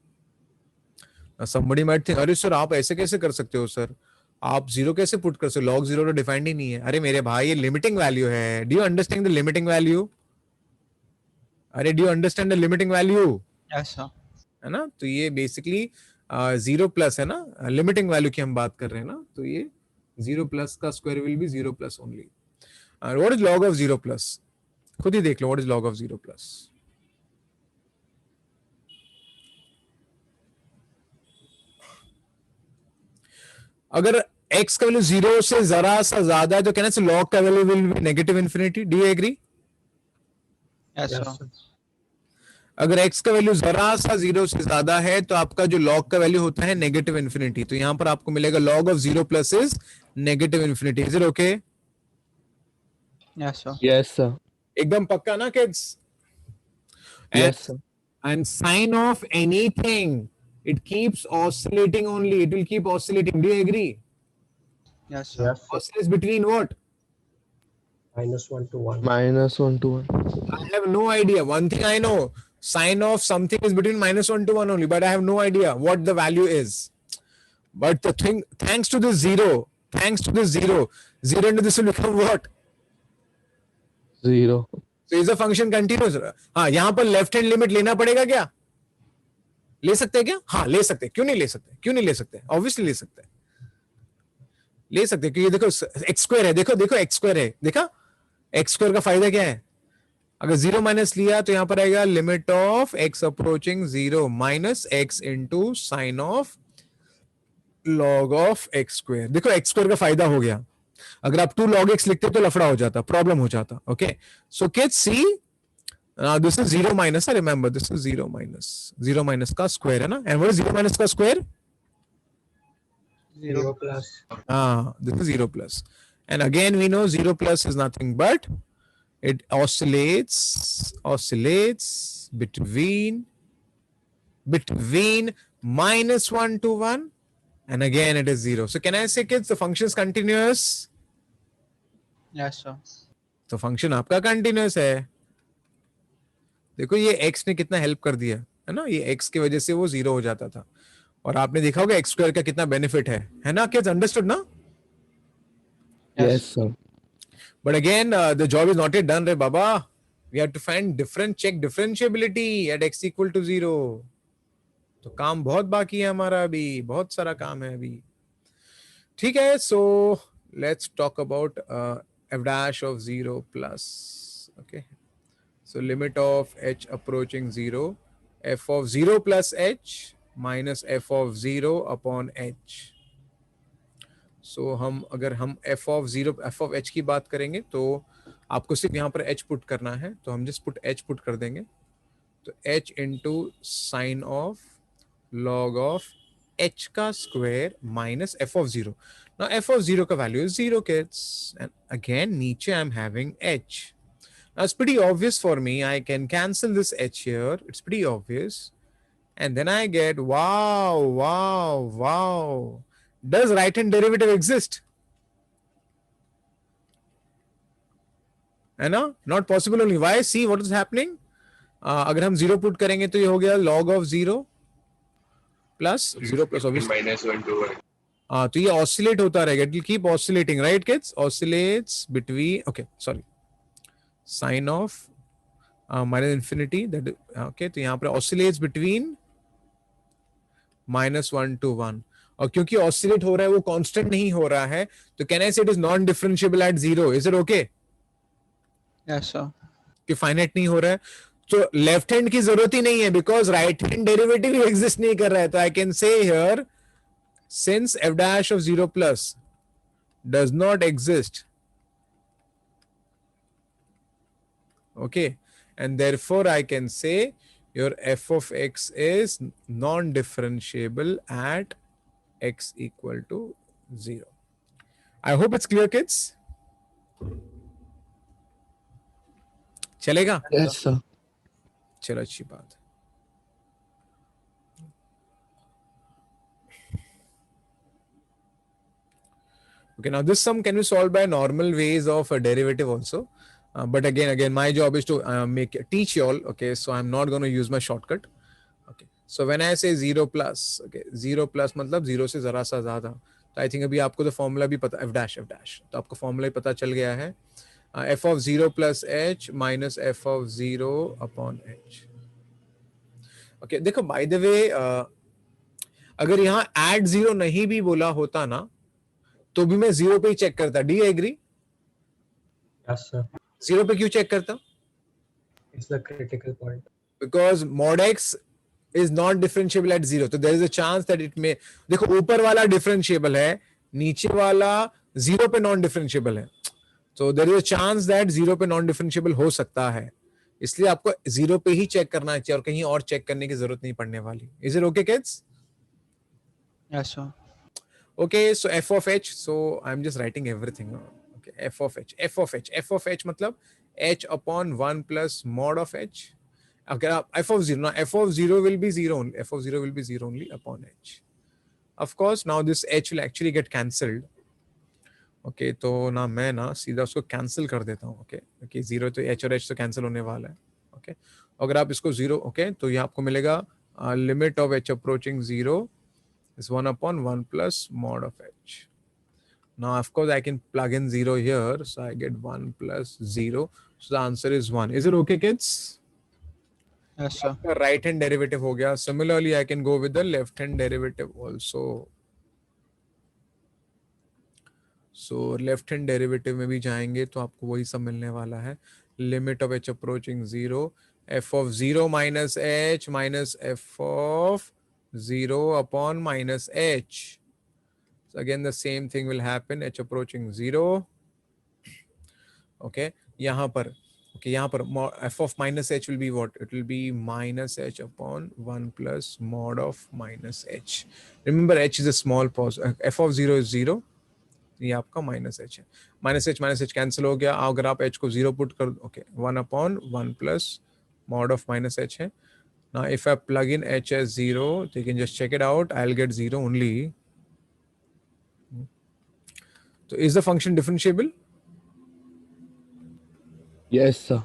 Now somebody might think, अरे sir आप ऐसे कैसे कर सकते हो sir? आप 0 कैसे पुट कर सकते हो? log 0 तो डिफाइंड ही नहीं है. अरे मेरे भाई ये लिमिटिंग वैल्यू है. Do you understand the limiting value? अरे do you understand the limiting value? Yes sir. है ना? तो ये बेसिकली 0 प्लस है ना, लिमिटिंग वैल्यू की हम बात कर रहे हैं ना. तो ये 0 प्लस का square will be 0 plus only. What is log of 0 plus? खुद ही देख लो. What is log of 0 plus? अगर x का वैल्यू 0 से जरा सा ज्यादा है तो कहना से log का value will be negative infinity. Do you agree? Yes sir. अगर x का वैल्यू जरा सा 0 से ज्यादा है तो आपका जो log का वैल्यू होता है नेगेटिव इन्फिनिटी. तो यहां पर आपको मिलेगा log of 0 plus is negative infinity. Is it okay? Yes sir. Yes, sir. एकदम पक्का ना kids? Yes, sir. And sine of anything, it keeps oscillating only. It will keep oscillating. Do you agree? Yes sir. Yes. Oscillates between what? -1 to 1. -1 to 1. I have no idea. One thing I know, sine of something is between -1 to 1 only, but I have no idea what the value is. But the thing, thanks to this zero, 0 into this will become what? 0. So is the function continuous? हाँ, यहाँ पर left hand limit लेना पड़ेगा क्या? ले सकते हैं क्या? हाँ ले सकते हैं. क्यों नहीं ले सकते? क्यों नहीं ले सकते? ऑब्वियसली ले सकते हैं. ले सकते हैं क्योंकि देखो एक्स स्क्वायर है. देखो एक्स स्क्वायर है. देखा एक्स स्क्वायर का फायदा क्या है? अगर 0 माइनस लिया तो यहां पर आएगा limit of x approaching 0 minus x into sine of log of x square. देखो एक्स स्क्वायर का फायदा हो गया. अगर आप 2 log x लिखते तो लफड़ा हो जाता, प्रॉब्लम हो जाता. Okay, so kids see, this is 0 minus. Remember this is 0 minus का स्क्वायर है ना. एंड व्हाट इज 0 माइनस का square? 0 plus. This is 0 plus. And again we know 0 plus is nothing but it oscillates between -1 to 1 and again it is 0. So can I say kids the function is continuous? Yes sir. तो function आपका continuous है. देखो ये x ने कितना help कर दिया है ना. ये x की वजह से वो 0 हो जाता था. और आपने देखा होगा x स्क्वायर का कितना बेनिफिट है ना किड्स? अंडरस्टूड ना? Yes, sir. But again, the job is not yet done, right, Baba? We have to check differentiability at x equal to 0. तो काम बहुत बाकी है हमारा अभी, बहुत सारा काम है अभी. ठीक है, so let's talk about f dash of 0 plus. Okay, so limit of h approaching 0, f of 0 plus h minus f of 0 upon h. So हम अगर हम f of 0 f of h की बात करेंगे तो आपको सिर्फ यहाँ पर h पुट करना है, तो हम जस्ट पुट h पुट कर देंगे, तो h into sine of log of h का square minus f of 0. Now f of 0 का value is 0 kids, and again नीचे I'm having h. Now it's pretty obvious for me, I can cancel this h here, it's pretty obvious, and then I get wow, does right hand derivative exist? है ना, not possible only. Why? See what is happening. अगर हम 0 put करेंगे तो ये हो गया log of 0 plus 0 plus obviously -1 to 1. तो ये ऑसिलेट होता रहेगा, it will keep oscillating, right kids, oscillates between, okay sorry, sine of minus infinity that, okay, तो यहाँ पर ऑसिलेट्स बिटवीन -1 to 1, और क्योंकि ऑसिलेट हो रहा है वो कांस्टेंट नहीं हो रहा है, तो कैन आई से it is non differentiable eight 0, is it okay? Yes, sir. कि फाइनाइट नहीं हो रहा है, तो लेफ्ट हैंड की जरूरत ही नहीं है because right hand derivative exist नहीं कर रहा है, तो I can say here since f dash of 0 plus does not exist, okay, and therefore I can say your f of x is non-differentiable at x equal to 0. I hope it's clear kids. चलेगा? Yes, sir. चलो अच्छी बात है. Okay, now this sum can be solved by normal ways of a derivative also, but again my job is to teach you all. Okay, so I'm not going to use my shortcut. Okay, so when I say 0 plus, okay, 0 plus मतलब 0 से जरा सा ज्यादा, तो I think अभी आपको तो formula भी पता, f dash, तो आपको फॉर्मूला ही पता चल गया है, f of 0 plus h minus f of 0 upon h. Okay, देखो by the way, अगर यहाँ add 0 नहीं भी बोला होता ना, तो भी मैं 0 पे ही चेक करता. Do you agree? Yes, sir. 0 पे क्यों चेक करता? It's the critical point. Because mod x is not differentiable at 0, तो there is a chance that it may, देखो ऊपर वाला डिफरेंशिएबल है, नीचे वाला 0 पे नॉन डिफरेंशिएबल है, तो there is a chance that 0 पे नॉन डिफरेंशिएबल हो सकता है, इसलिए आपको 0 पे ही चेक करना चाहिए और कहीं और चेक करने की जरूरत नहीं पड़ने वाली. Is it okay kids? Yes, sir. Okay, so f of h, so I'm just writing everything. Okay, f of h मतलब h upon 1 plus mod of h. अगर आप f of 0, now f of 0 will be 0 only, f of 0 will be 0 only upon h. Of course, now this h will actually get cancelled. Okay, तो ना मैं ना सीधा उसको cancel कर देता हूँ. Okay, okay, 0 तो h और h तो कैंसिल होने वाला है. Okay, अगर आप इसको 0, okay, तो ये आपको मिलेगा limit of h approaching 0 is 1 upon 1 plus mod of h. Now, of course, I can plug in 0 here, so I get 1 plus 0. So the answer is 1. Is it okay, kids? Yes, sir. Right hand derivative हो गया. Similarly, I can go with the left hand derivative also. So left hand derivative में भी जाएंगे तो आपको वही सब मिलने वाला है. Limit of h approaching 0, f of 0 minus h minus f of 0 upon minus h. So again the same thing will happen, h approaching 0. Okay, यहाँ पर, okay, यहाँ पर f of minus h will be what? It will be minus h upon 1 plus mod of minus h. Remember h is a small pause. f of 0 is 0. ये आपका minus h है. minus h cancel हो गया. अगर आप h को 0 put कर, okay, 1 upon 1 plus mod of minus h है. Now, if I plug in h as 0, you can just check it out. I'll get 0 only. So, is the function differentiable? Yes, sir.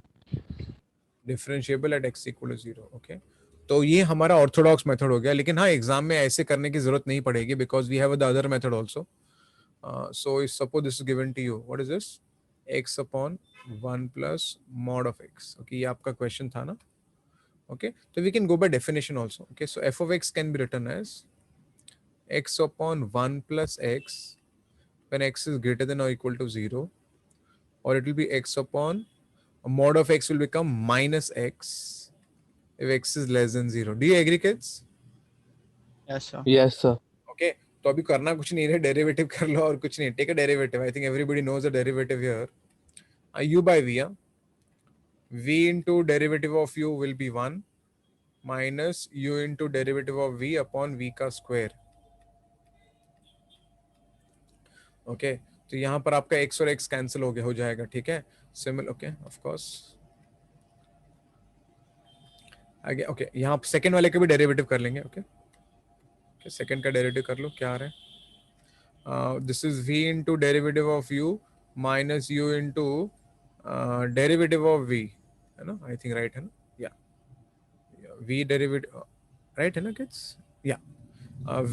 Differentiable at x equal to 0. Okay. तो ये हमारा Orthodox method हो गया, लेकिन हाँ exam में ऐसे करने की जरूरत नहीं पड़ेगी because we have the other method also. So, suppose this is given to you. What is this? x upon 1 plus mod of x. Okay, ये आपका क्वेश्चन था ना? Okay, so we can go by definition also. Okay, so f of x can be written as x upon 1 plus x. when x is greater than or equal to 0, or it will be x upon a mod of x will become minus x if x is less than 0. Do you agree, kids? Yes, sir. Yes, sir. Okay, तो अभी करना कुछ नहीं है, derivative कर लो और कुछ नहीं, take a derivative. I think everybody knows the derivative here. u by v, v into derivative of u will be 1 minus u into derivative of v upon v का square. ओके, तो यहाँ पर आपका x और x cancel हो जाएगा. ठीक है, सिमिलर. ओके, ऑफ कोर्स आगे. ओके, यहाँ सेकंड वाले का भी डेरिवेटिव कर लेंगे. ओके, सेकंड का डेरिवेटिव कर लो. क्या आ रहा है? This is v into derivative of u minus u into derivative of v, है ना? आई थिंक राइट है ना? या v derivative राइट है ना किड्स? या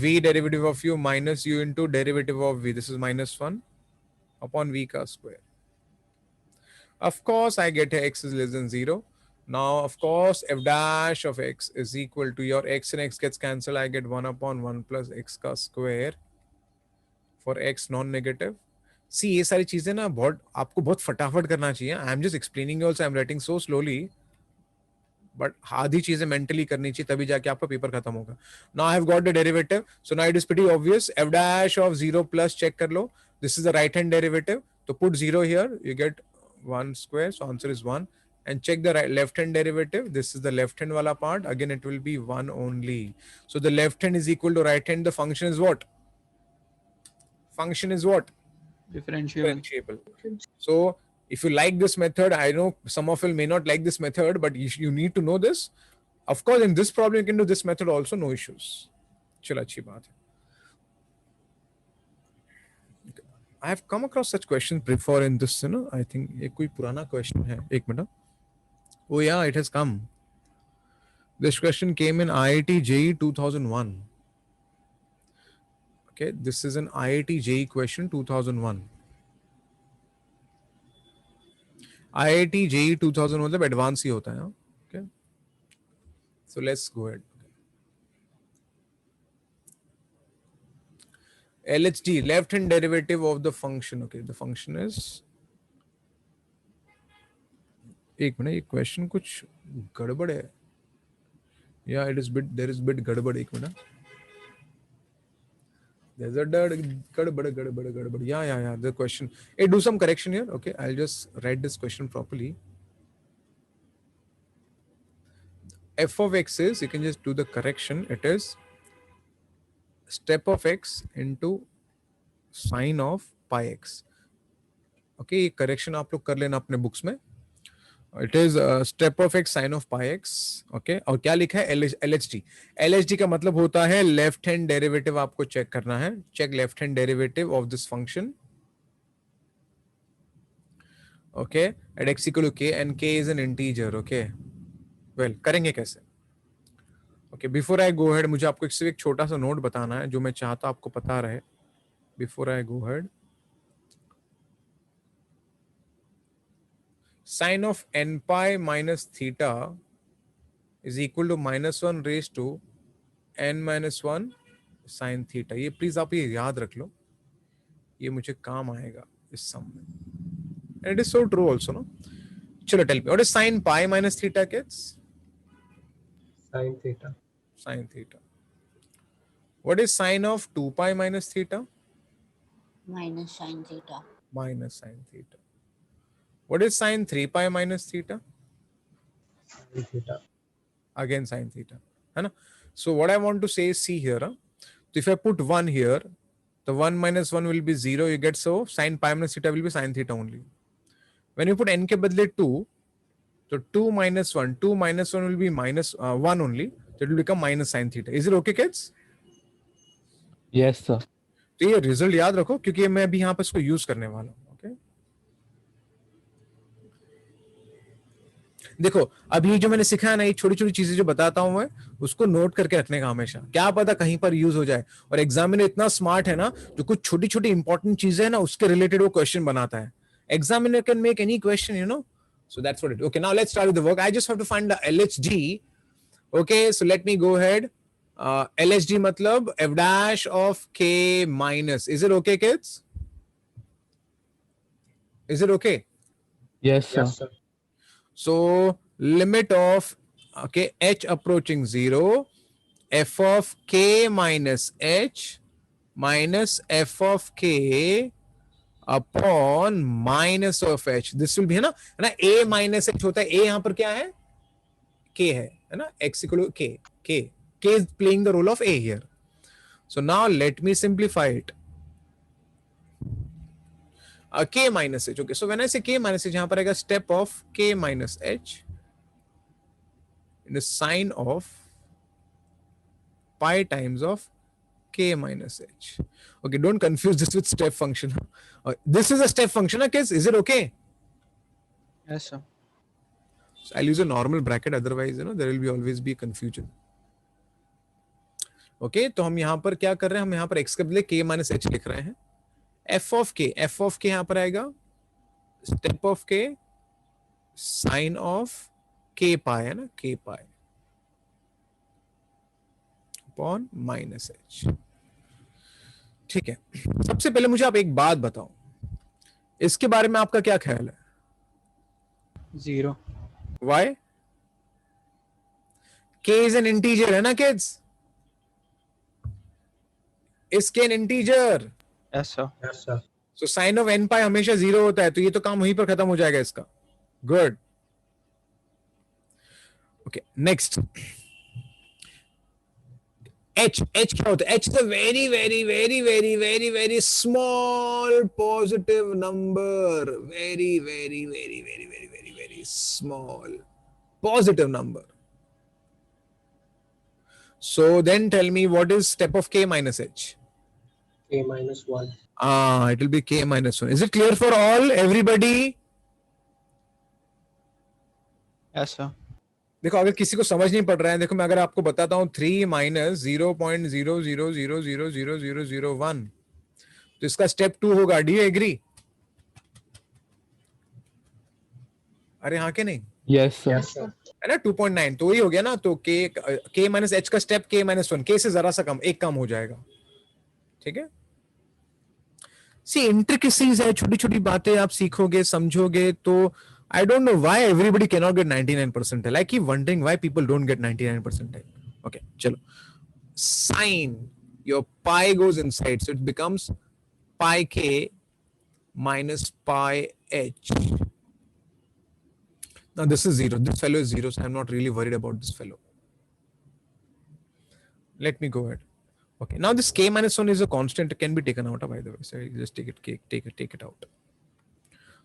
v derivative of u minus u into derivative of v. This is minus 1 upon v ka square. Of course, I get x is less than 0. Now, of course, f dash of x is equal to your x and x gets cancelled. I get 1 upon 1 plus x का square for x non-negative. See, ये सारी चीजें ना बहुत आपको बहुत फटाफट करना चाहिए. I am just explaining you also. I am writing so slowly. But आधी चीजें mentally करनी चाहिए, तभी जाके आपका पेपर खत्म होगा. Now I have got the derivative. So now it is pretty obvious. F dash of 0 plus check कर लो. This is the right hand derivative. So put 0 here. You get 1 square. So answer is 1. And check the left hand derivative. This is the left hand wala part. Again, it will be 1 only. So the left hand is equal to right hand. The function is what? Function is what? Differentiable. So if you like this method, I know some of you may not like this method, but you need to know this. Of course, in this problem, you can do this method also, no issues. चलो अच्छी बात है. I have come across such questions before in this, I think एक कोई पुराना question है. एक minute. Oh yeah, it has come. This question came in IIT JEE 2001. Okay, this is an IIT JEE question 2001. IIT JEE 2000 मतलब advance ही होता है. Okay, so let's go ahead. LHD, left hand derivative of the function. Okay, the function is, एक minute, ये question कुछ गड़बड़ है. Yeah, it is bit, there is bit गड़बड़. एक मिनट, there's a गड़बड़. Yeah, the question. Hey, do some correction here. Okay, I'll just write this question properly. F of x is, you can just do the correction. It is step of x into sine of pi x. Okay, ये correction आप लोग कर लेना अपने books में. It is step of x sine of pi x. Okay, और क्या लिखा है? LHD. LHD का मतलब होता है left hand derivative आपको check करना है. Check left hand derivative of this function. Okay, at x equal to k and k is an integer. Okay, well, करेंगे कैसे? Okay, before I go ahead, मुझे आपको सिर्फ एक छोटा सा नोट बताना है जो मैं चाहता आपको पता रहे. Before I go ahead, sine of n pi minus theta is equal to minus 1 raised to n minus 1 sin theta. ये प्लीज आप ये याद रख लो, ये मुझे काम आएगा इस सम में. And it is so true also, no? चलो, tell me, what is sin pi minus theta, kids? Sin theta. Sin theta. What is sine of 2 pi minus theta? Minus sin theta. Minus sin theta. What is sin 3 pi minus theta? Sin theta. Again sin theta. है ना? So what I want to say is, see here. So if I put 1 here, the 1 minus 1 will be 0. You get, so sin pi minus theta will be sin theta only. When you put n के बदले 2, so 2 minus 1 will be minus 1 only. So it will become minus sin theta. Is it okay, kids? Yes, sir. तो ये result याद रखो, क्योंकि मैं अभी यहाँ पर इसको यूज करने वाला हूँ. ओके, देखो अभी जो मैंने सिखाया ना, ये छोटी छोटी चीजें जो बताता हूँ मैं, उसको नोट करके रखने का हमेशा. क्या पता कहीं पर यूज हो जाए. और एग्जामिनर इतना स्मार्ट है ना, जो कुछ छोटी छोटी इंपॉर्टेंट चीजें है ना, उसके रिलेटेड वो क्वेश्चन बनाता है. Examiner can make any question, So that's what it is. Okay, now let's start with the work. I just have to find the LHD. Okay, so let me go ahead. LHD matlab f dash of k minus. Is it okay, kids? Is it okay? Yes, sir. Yes, sir. So limit of, okay, h approaching 0, f of k minus h minus f of k upon minus of h. This will be, है ना, a minus h होता है. a यहां पर क्या है? k है ना, x equal to k is playing the role of a here. So now let me simplify it. K minus h. Okay, so when I say k minus h, यहाँ पर आएगा step of k minus h in the sine of pi times of k minus h. Okay, don't confuse this with step function. This is a step function, kids. Is it okay? Yes, sir. So I'll use a normal bracket, otherwise there will be always be confusion. Okay, तो हम यहाँ पर क्या कर रहे हैं? हम यहाँ पर x के बदले k minus h लिख रहे हैं. f of k यहाँ पर आएगा step of k sine of k pi, है ना, k pi upon minus h. ठीक है, सबसे पहले मुझे आप एक बात बताओ, इसके बारे में आपका क्या ख्याल है? 0. Why? K is an integer, है ना kids? Is K an integer? Yes, sir. Yes, sir. So sin of n pi हमेशा 0 होता है, तो ये तो काम वहीं पर खत्म हो जाएगा इसका. Good. Okay, next. H क्या होता है? H is a very very very very very very small positive number. Very very very very very very very small positive number. So then tell me, what is step of k minus h? K minus 1. It will be k minus 1. Is it clear for all, everybody? Yes, sir. देखो, अगर किसी को समझ नहीं पड़ रहा है, देखो मैं अगर आपको बताता हूं 3 minus 0.000000001, तो इसका स्टेप 2 होगा. Do you agree? अरे हाँ के नहीं? Yes, sir. Yes, sir. है ना, 2.9, तो वही हो गया ना. तो k minus h का स्टेप k minus 1, k से जरा सा कम, एक कम हो जाएगा. ठीक है. सी इंट्रिकेसीज है, छोटी छोटी बातें आप सीखोगे, समझोगे तो. I don't know why everybody cannot get 99 percentile. I keep wondering why people don't get 99 percentile. Okay, chalo. Sine, your pi goes inside, so it becomes pi k minus pi h. Now this is 0. This fellow is 0, so I'm not really worried about this fellow. Let me go ahead. Okay, now this k minus 1 is a constant. It can be taken out, by the way. So I just take it out.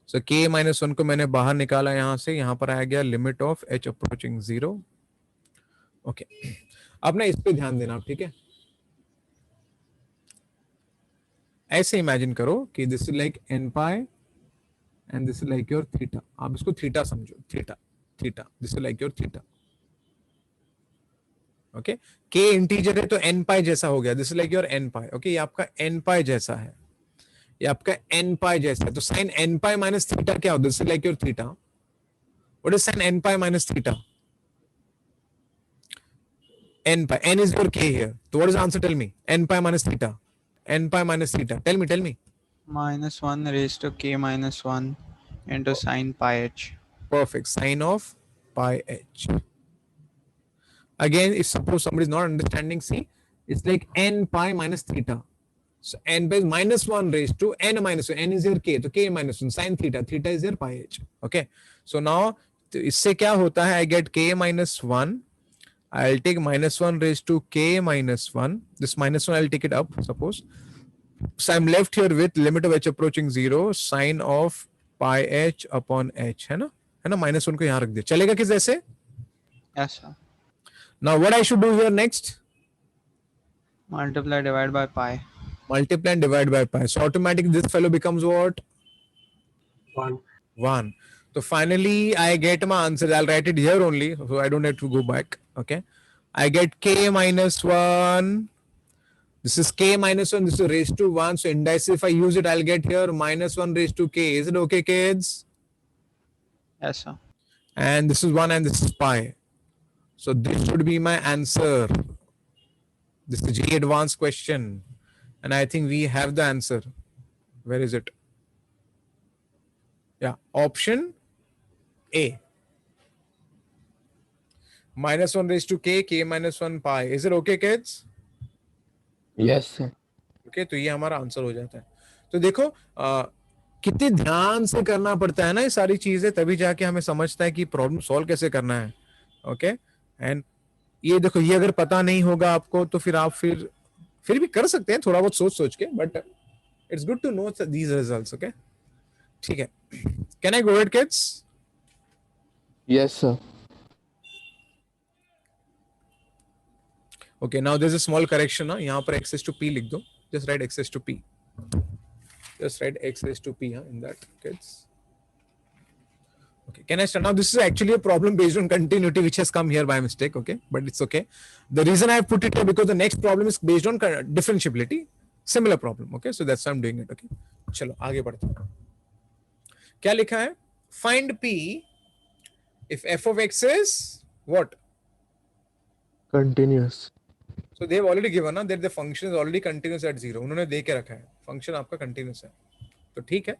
So k minus 1 को मैंने बाहर निकाला यहाँ से. यहाँ पर आ गया limit of h approaching 0. Okay, अब ना इस पे ध्यान देना, ठीक है. ऐसे इमेजिन करो कि this is like n pi and this is like your theta. आप इसको थीटा समझो, theta. This is like your theta. Okay, k integer है तो n पाई जैसा हो गया. This is like your n pi. Okay, ये आपका n पाई जैसा है, ये आपका n पाई जैसा है. तो sin n pi minus theta क्या होता है? This is like your theta. What is sin n pi minus theta? n pi. n is your k here. So what is the answer? Tell me. n pi minus theta. n pi minus theta. Tell me. Minus 1 raised to k minus 1 into sine pi h. Perfect. Sine of pi h. Again, if suppose somebody is not understanding, see, it's like n pi minus theta. So n pi is minus 1 raised to n minus 1. n is your k. So k minus 1. Sine theta. Theta is your pi h. Okay. So now, इससे क्या होता है? I get k minus 1. I'll take minus 1 raised to k minus 1. This minus 1 I'll take it up, suppose. So I'm left here with limit of h approaching 0, sine of pi h upon h, है ना? Minus 1 को यहाँ रख दिया. चलेगा किस ऐसे? Yes, sir. Now what I should do here next? Multiply, divide by pi. Multiply and divide by pi. So automatically this fellow becomes what? 1. 1. So finally I get my answer. I'll write it here only, so I don't have to go back. Okay. I get k minus 1. This is k minus 1. This is raised to 1. So indices, if I use it, I'll get here minus 1 raised to k. Is it okay, kids? Yes, sir. And this is 1 and this is pi. So this should be my answer. This is G advanced question. And I think we have the answer. Where is it? Yeah, option A. -1 raised to k minus 1 pi. Is it okay, kids? Yes, sir. Okay तो ये हमारा answer हो जाता है. तो देखो कितने ध्यान से करना पड़ता है ना ये सारी चीजें, तभी जाके हमें समझता है कि प्रॉब्लम सॉल्व कैसे करना है. ओके एंड ये देखो, ये अगर पता नहीं होगा आपको तो फिर आप फिर भी कर सकते हैं थोड़ा बहुत सोच सोच के, but it's good to know these results. Okay ठीक है. Can I go ahead kids? Yes, sir. Okay, now there's a small correction. यहाँ पर x raised to p लिख दो. Just write x raised to p. Just write x raised to p in that, kids. Okay, can I start now? This is actually a problem based on continuity which has come here by mistake. Okay, but it's okay. The reason I have put it here because the next problem is based on differentiability. Similar problem. Okay, so that's why I'm doing it. Okay, चलो आगे बढ़ते हैं. क्या लिखा है? Find p if f of x is what? Continuous. So they have already given ना that the function is already continuous at 0. उन्होंने दे के रखा है फंक्शन आपका कंटिन्यूस है, तो ठीक है.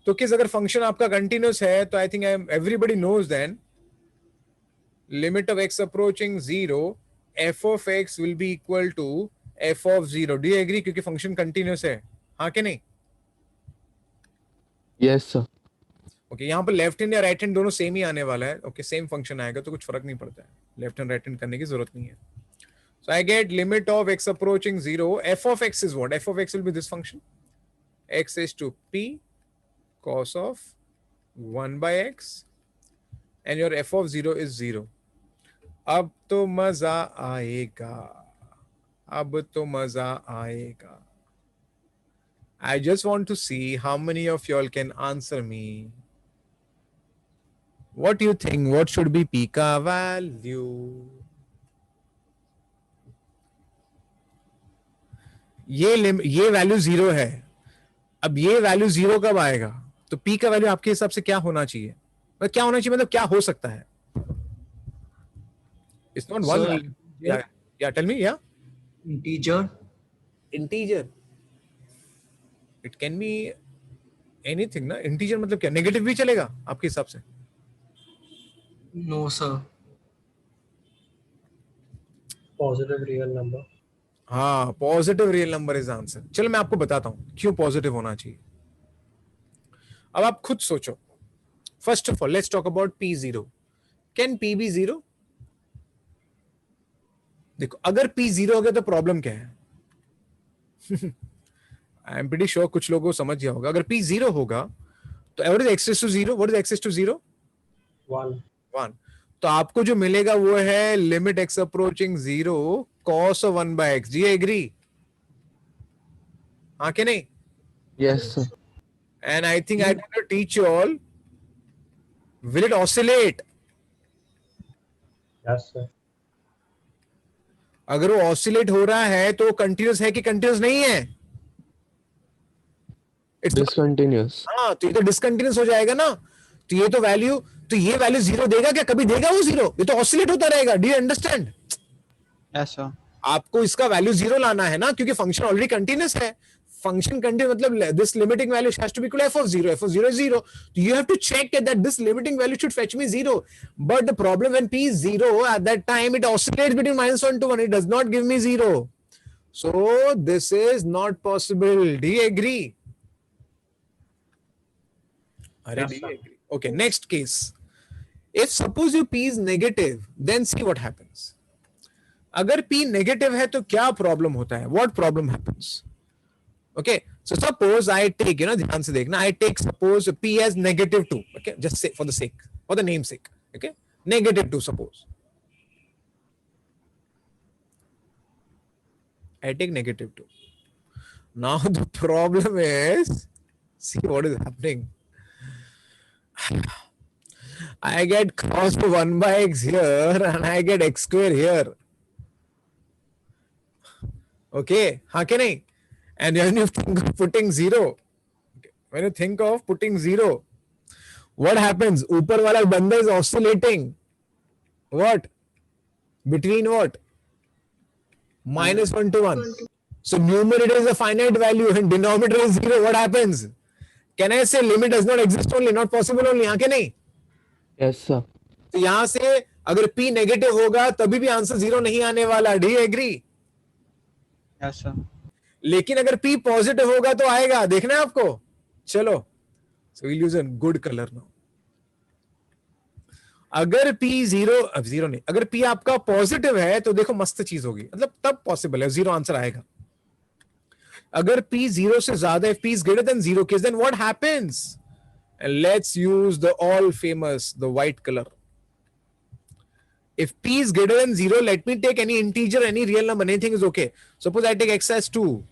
तो किस अगर फंक्शन आपका कंटिन्यूस है तो I think everybody knows then limit of x approaching 0 f of x will be equal to f of 0. Do you agree? क्योंकि फंक्शन कंटिन्यूस है, हाँ कि नहीं? Yes, sir. ओके यहाँ पर लेफ्ट हैंड या राइट हैंड दोनों सेम ही आने वाला है. ओके सेम फंक्शन आएगा तो कुछ फर्क नहीं पड़ता है, लेफ्ट हैंड राइट हैंड करने की जरूरत नहीं है. So I get limit of x approaching 0. F of x is what? F of x will be this function. X is to p cos of 1 by x. And your f of 0 is 0. अब तो मजा आएगा. अब तो मजा आएगा. I just want to see how many of y'all can answer me. What do you think? What should be p ka value? ये value 0 है. अब ये वैल्यू 0 कब आएगा? तो p का वैल्यू आपके हिसाब से क्या होना चाहिए? मतलब क्या होना चाहिए, मतलब क्या हो सकता है? It's not one. या टेल मी. या integer. It can be anything ना. इंटीजर मतलब क्या? नेगेटिव भी चलेगा आपके हिसाब से? No, sir. Positive real number. हाँ, positive real number is answer. चलो मैं आपको बताता हूं क्यों पॉजिटिव होना चाहिए. अब आप खुद सोचो. First of all let's talk about p0. Can p be 0? देखो अगर p 0 हो गया तो प्रॉब्लम क्या है? आई एम प्रीटी श्योर कुछ लोगों को समझ गया होगा. अगर p 0 होगा तो what is x to 0? What is x to 0? 1. तो आपको जो मिलेगा वो है limit x approaching 0 cos of 1 by x. Do you agree? हाँ कि नहीं? Yes, sir. And I think I want to teach you all. Will it oscillate? Yes, sir. अगर वो ऑसिलेट हो रहा है तो कंटिन्यूस है कि कंटिन्यूस नहीं है? Discontinuous. हाँ, तो ये तो डिसकंटिन्यूस हो जाएगा ना. तो ये वैल्यू 0 देगा क्या? कभी देगा वो 0? ये तो ऑसिलेट होता रहेगा. Do you understand? Yes, sir. आपको इसका वैल्यू 0 लाना है ना, क्योंकि फंक्शन ऑलरेडी कंटिन्यूस है. फंक्शन कंटिन्यूस मतलब this limiting value has to be equal f of 0. f of 0 is 0. You have to check that this limiting value should fetch me 0. But the problem when p is 0, at that time it oscillates between -1 to 1. It does not give me 0. So this is not possible. Do you agree? Yes, Do you sir. agree? Okay, next case. If suppose your p is negative, then see what happens. अगर p negative है तो क्या problem होता है? What problem happens? Okay, so suppose I take, ध्यान से देखना, I take suppose p as -2. Okay, just say for the sake, for the name sake. Okay, -2 suppose. I take -2. Now the problem is, see what is happening. I get cos 1 by x here and I get x square here. Okay, हाँ कि नहीं? And when you think of putting 0, when you think of putting 0, what happens? ऊपर वाला बंदा is oscillating. What? Between what? -1 to 1. So numerator is a finite value and denominator is 0. What happens? Can I say limit does not exist only, not possible only? हाँ के नहीं? Yes, sir. तो यहां से अगर p नेगेटिव होगा तभी भी आंसर 0 नहीं आने वाला. Do you agree? Yes, sir. लेकिन अगर p पॉजिटिव होगा तो आएगा. देखना है आपको. चलो. So we'll use a good color now. अगर p 0 अब 0 नहीं, अगर p आपका पॉजिटिव है तो देखो मस्त चीज होगी, मतलब तब पॉसिबल है 0 आंसर आएगा. अगर p 0 से ज्यादा, if p is greater than 0 case, then what happens? And let's use the all famous, the white color. If p is greater than 0, let me take any integer, any real number, anything is okay. Suppose I take x as 2.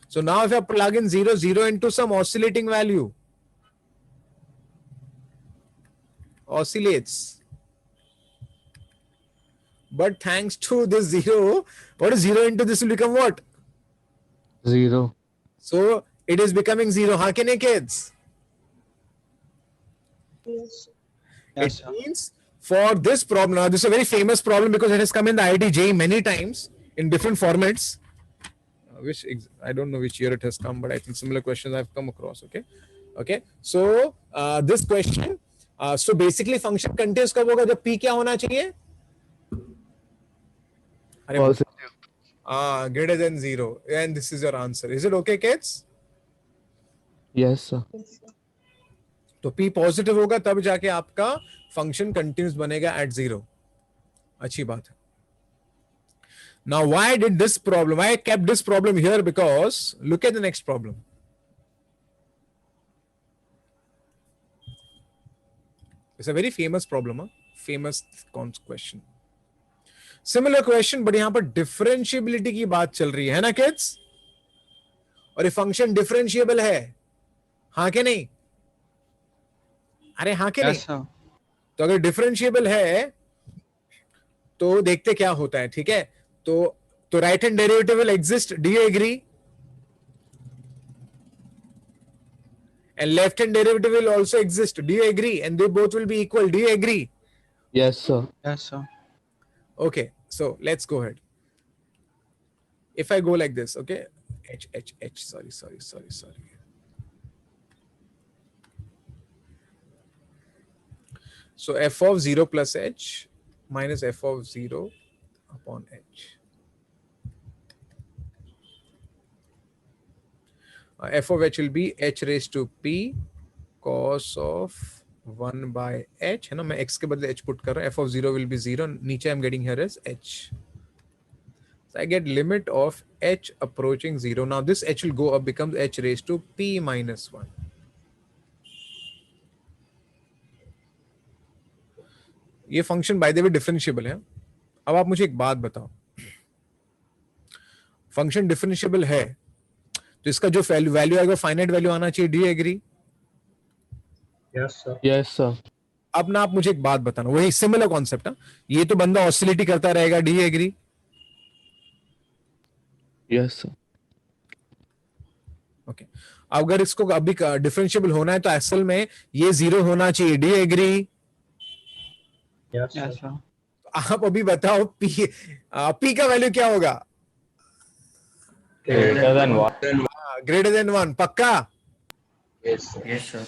So now if I plug in 0, 0 into some oscillating value, oscillates. But thanks to this 0, what is 0 into this will become what? 0. So it is becoming 0. How can I, kids? Yes. Yes, It sir. means for this problem, now this is a very famous problem because it has come in the IIT JEE many times in different formats. Which I don't know which year it has come, but I think similar questions I've come across. Okay. So this question, so basically function continuous कब होगा जब p क्या होना चाहिए? अरे Positive. greater than 0, and this is your answer. Is it okay, kids? Yes, sir. तो p positive होगा तब जाके आपका फंक्शन कंटिन्यूस बनेगा at 0. अच्छी बात है. Now, why did this problem? Why I kept this problem here? Because look at the next problem. It's a very famous problem, huh? Famous question. Similar question, but यहाँ पर differentiability की बात चल रही है ना kids? और ये function differentiable है, हाँ के नहीं? अरे हाँ के नहीं? Yes, sir. तो अगर differentiable है, तो देखते क्या होता है, ठीक है? तो right hand derivative will exist. Do you agree? And left hand derivative will also exist. Do you agree? And they both will be equal. Do you agree? Yes, sir. Yes, sir. Okay, so let's go ahead. If I go like this, okay, sorry. So f of 0 plus h minus f of 0 upon h. F of h will be h raised to p cos of 1 by h, है ना? मैं x के बदले h put कर रहा हूँ. F of 0 will be 0. नीचे I'm getting here is h. So I get limit of h approaching 0. Now this h will go up, becomes h raised to p minus 1. ये function by the way differentiable है. अब आप मुझे एक बात बताओ, function differentiable है तो इसका जो वैल्यू आएगा फाइनाइट वैल्यू आना चाहिए. Do you agree? Yes, sir. Yes, sir. अब ना आप मुझे एक बात बताना, वही सिमिलर कॉन्सेप्ट है. ये तो बंदा ऑसिलेट ही करता रहेगा. Do you agree? Yes, sir. Okay. अगर इसको अभी डिफरेंशिएबल होना है तो असल में ये 0 होना चाहिए. Do you agree? Yes, Yes, sir. sir. आप अभी बताओ p का वैल्यू क्या होगा? Greater than 1. Greater than 1. पक्का? Yes, sir. Yes, sir.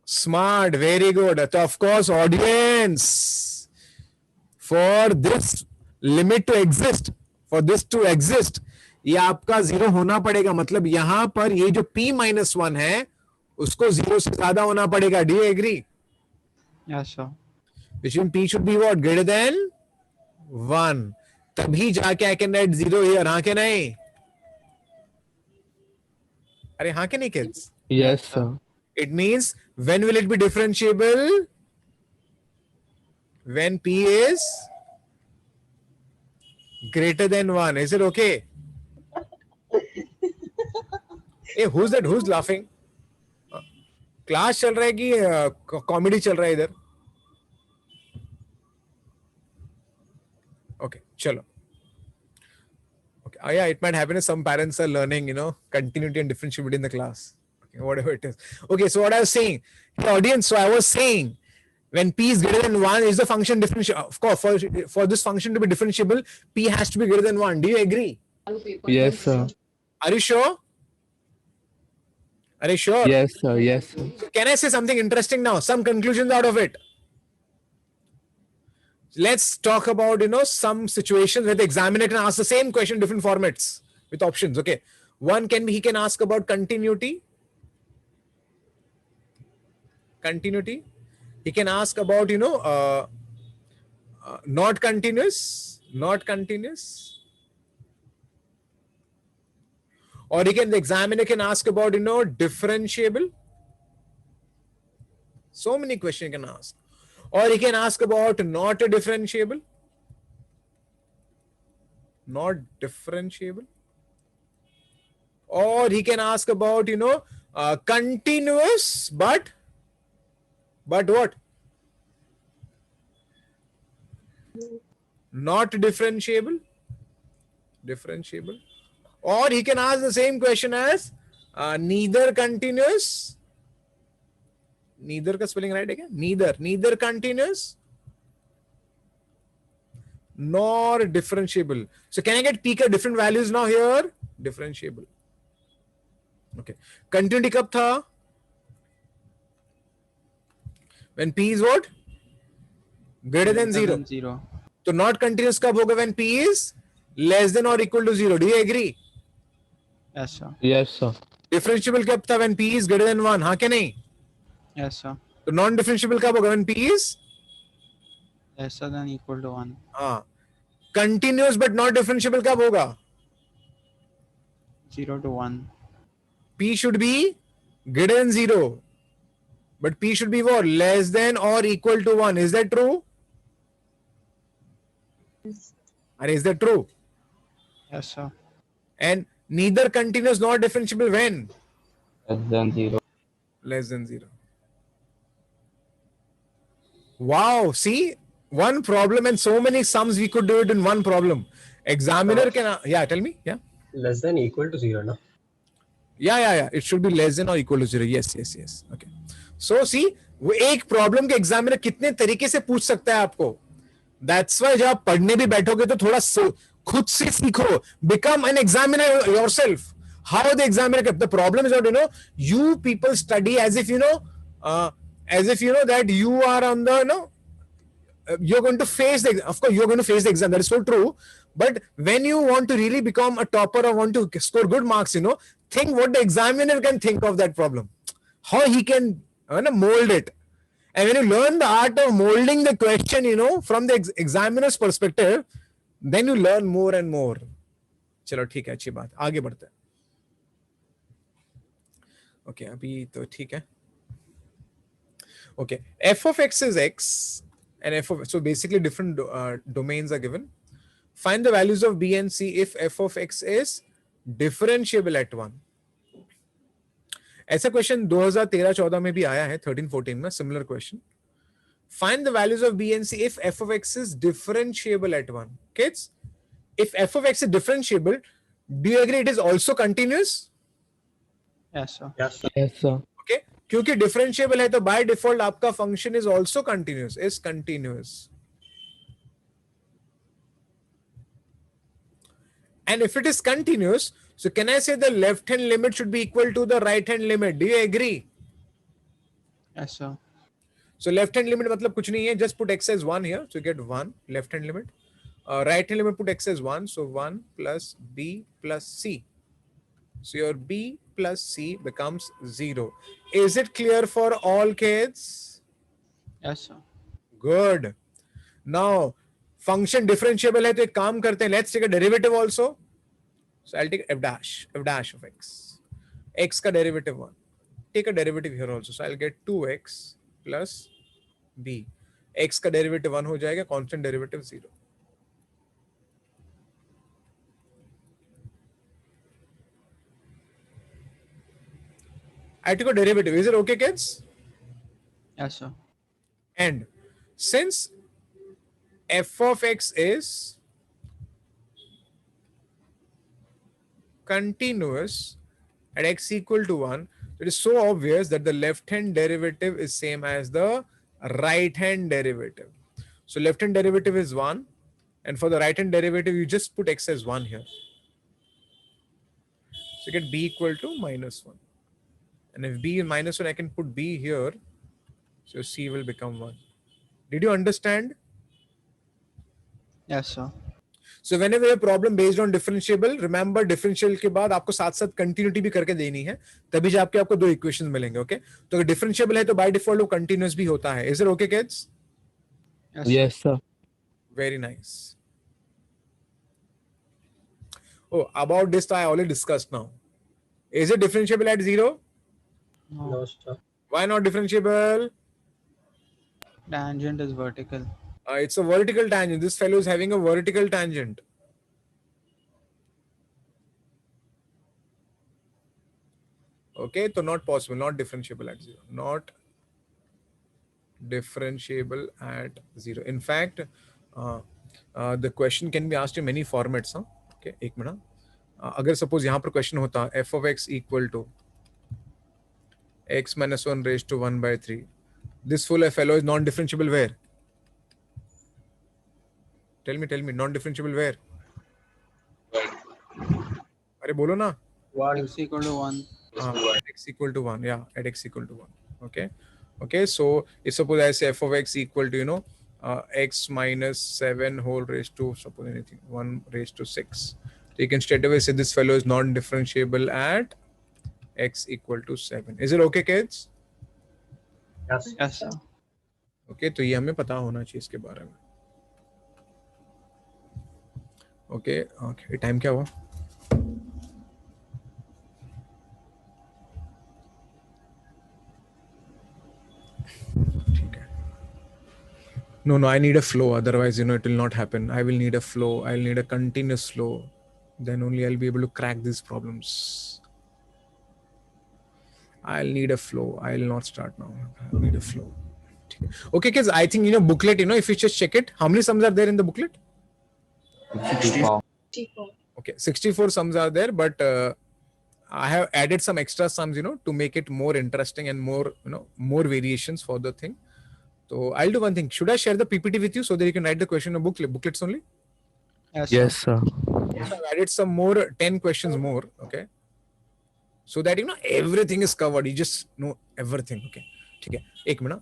Smart, very good. तो of course audience, for this limit to exist, for this to exist, ये आपका 0 होना पड़ेगा. मतलब यहां पर ये जो p माइनस 1 है उसको 0 से ज्यादा होना पड़ेगा. Do you agree? Yes, sir. Which means p should be what? Greater than 1. तभी जाके I can write 0 here. हाँ के नहीं? अरे हाँ के नहीं kids? Yes, sir. It means when will it be differentiable? When p is greater than 1. Is it okay? Hey, who's that? Who's laughing? Class चल रहा है कि कॉमेडी चल रहा है इधर? Okay, chalo. Okay, yeah, it might happen if some parents are learning, continuity and differentiability in the class. Okay, whatever it is. Okay, so what I was saying, the audience, so I was saying, when p is greater than 1, is the function differentiable? Of course, for this function to be differentiable, p has to be greater than 1. Do you agree? Yes, sir. Are you sure? Are you sure? Yes, sir. Yes, sir. So can I say something interesting now? Some conclusions out of it. Let's talk about, some situations where the examiner can ask the same question in different formats with options. Okay. One can be, he can ask about continuity. Continuity. He can ask about, not continuous. Not continuous. Or the examiner can ask about, differentiable. So many questions he can ask. Or he can ask about not a differentiable. Not differentiable. Or he can ask about, continuous, but what? Not differentiable. Differentiable. Or he can ask the same question as neither continuous. Neither का spelling right again? Neither continuous nor differentiable. So can I get p का different values now here? Differentiable. Okay. Continuity कब था? When p is what? Greater than 0. So not continuous कब होगा when p is less than or equal to 0? Do you agree? Yes, sir. Yes, sir. Differentiable कब था when p is greater than 1? हाँ क्या नहीं? Yes, sir. तो non differentiable कब होगा when p is Lesser than equal to 1. हाँ. Continuous but not differentiable कब होगा? 0 to 1. P should be greater than 0. But P should be what? Less than or equal to 1. Is that true? Or is that true? Yes, sir. And neither continuous nor differentiable when? Less than 0. Less than 0. Wow. See? One problem and so many sums we could do it in one problem. Examiner can... Yeah, tell me. Yeah. Less than equal to 0, no? Yeah. It should be less than or equal to 0. Yes. Okay. So see, वो एक problem के examiner कितने तरीके से पूछ सकता है आपको. That's why जब आप पढ़ने भी बैठोगे तो थोड़ा खुद से सीखो. Become an examiner yourself. How the examiner? The problem is that you people study as if that you are on the you're going to face of course you're going to face the exam. That is so true. But when you want to really become a topper or want to score good marks, think what the examiner can think of that problem, how he can mold it. And when you learn the art of molding the question, from the examiner's perspective, then you learn more and more. चलो ठीक है, अच्छी बात, आगे बढ़ते हैं. Okay, अभी तो ठीक है. Okay, f of x is x and f of, so basically different domains are given. Find the values of b and c if f of x is differentiable at 1. ऐसा क्वेश्चन 2013-14 में भी आया है, 13-14 में similar question. Find the values of b and c if f of x is differentiable at 1. Kids, if f of x is differentiable, do you agree it is also continuous? Yes, sir. Yes, sir. Yes, sir. Okay, क्योंकि differentiable है तो by default आपका function is also continuous, is continuous. And if it is continuous, so can I say the left hand limit should be equal to the right hand limit? Do you agree? Yes, sir. So left hand limit मतलब कुछ नहीं है, just put x as 1 here, so you get 1 left hand limit. Right hand limit put x as 1, so 1 plus b plus c. So your b plus c becomes 0. Is it clear for all kids? Yes, sir. Good. Now function differentiable है तो एक काम करते हैं, let's take a derivative also. So I'll take f dash of x. X का derivative 1. Take a derivative here also. So I'll get 2x plus b. X का derivative 1 हो जाएगा, constant derivative 0. I took a derivative. Is it okay, kids? Yes, sir. And since f of x is continuous at x equal to 1, it is so obvious that the left hand derivative is same as the right hand derivative. So left hand derivative is 1, and for the right hand derivative you just put x as 1 here. So you get b equal to -1. And if b is minus 1, I can put b here. So c will become 1. Did you understand? Yes, sir. So whenever a problem based on differentiable, remember differential के बाद आपको साथ साथ continuity भी करके देनी है, तभी जाके आपको दो equations मिलेंगे. Okay? तो अगर differentiable है तो by default वो continuous भी होता है. Is it okay, kids? Yes, Yes, sir. Very nice. Oh, about this I already discussed now. Is it differentiable at 0? No. No, sir. Why not differentiable? Tangent is vertical. It's a vertical tangent. This fellow is having a vertical tangent. Okay, so not possible, not differentiable at 0. Not differentiable at 0. In fact, the question can be asked in many formats. Huh? Okay, एक minute. अगर suppose यहाँ पर question होता f of x equal to x minus 1 raised to 1 by 3. This full fellow is non-differentiable where? Tell me, non-differentiable where? अरे बोलो ना. One. X equal to 1. At x equal to 1. Yeah, at x equal to 1. Okay. So if suppose I say f of x equal to x minus 7 whole raised to suppose anything 1 raised to 6. So you can straight away say this fellow is non-differentiable at x equal to 7. Is it okay, kids? Yes. Yes, sir. Okay, तो ये हमें पता होना चाहिए इसके बारे में. Okay, time क्या हुआ? ठीक है. No, I need a flow. Otherwise, it will not happen. I will need a flow. I'll need a continuous flow. Then only I'll be able to crack these problems. I'll need a flow. I'll not start now. I'll need a flow. Okay, kids, I think, booklet, if you just check it, how many sums are there in the booklet? 64. Okay, 64 sums are there, but I have added some extra sums, to make it more interesting and more, more variations for the thing. So I'll do one thing. Should I share the PPT with you so that you can write the question in booklets only? Yes, Yes, sir. sir. So I've added some more 10 questions more. Okay. So that everything is covered. You just know everything. Okay. ठीक है. एक minute.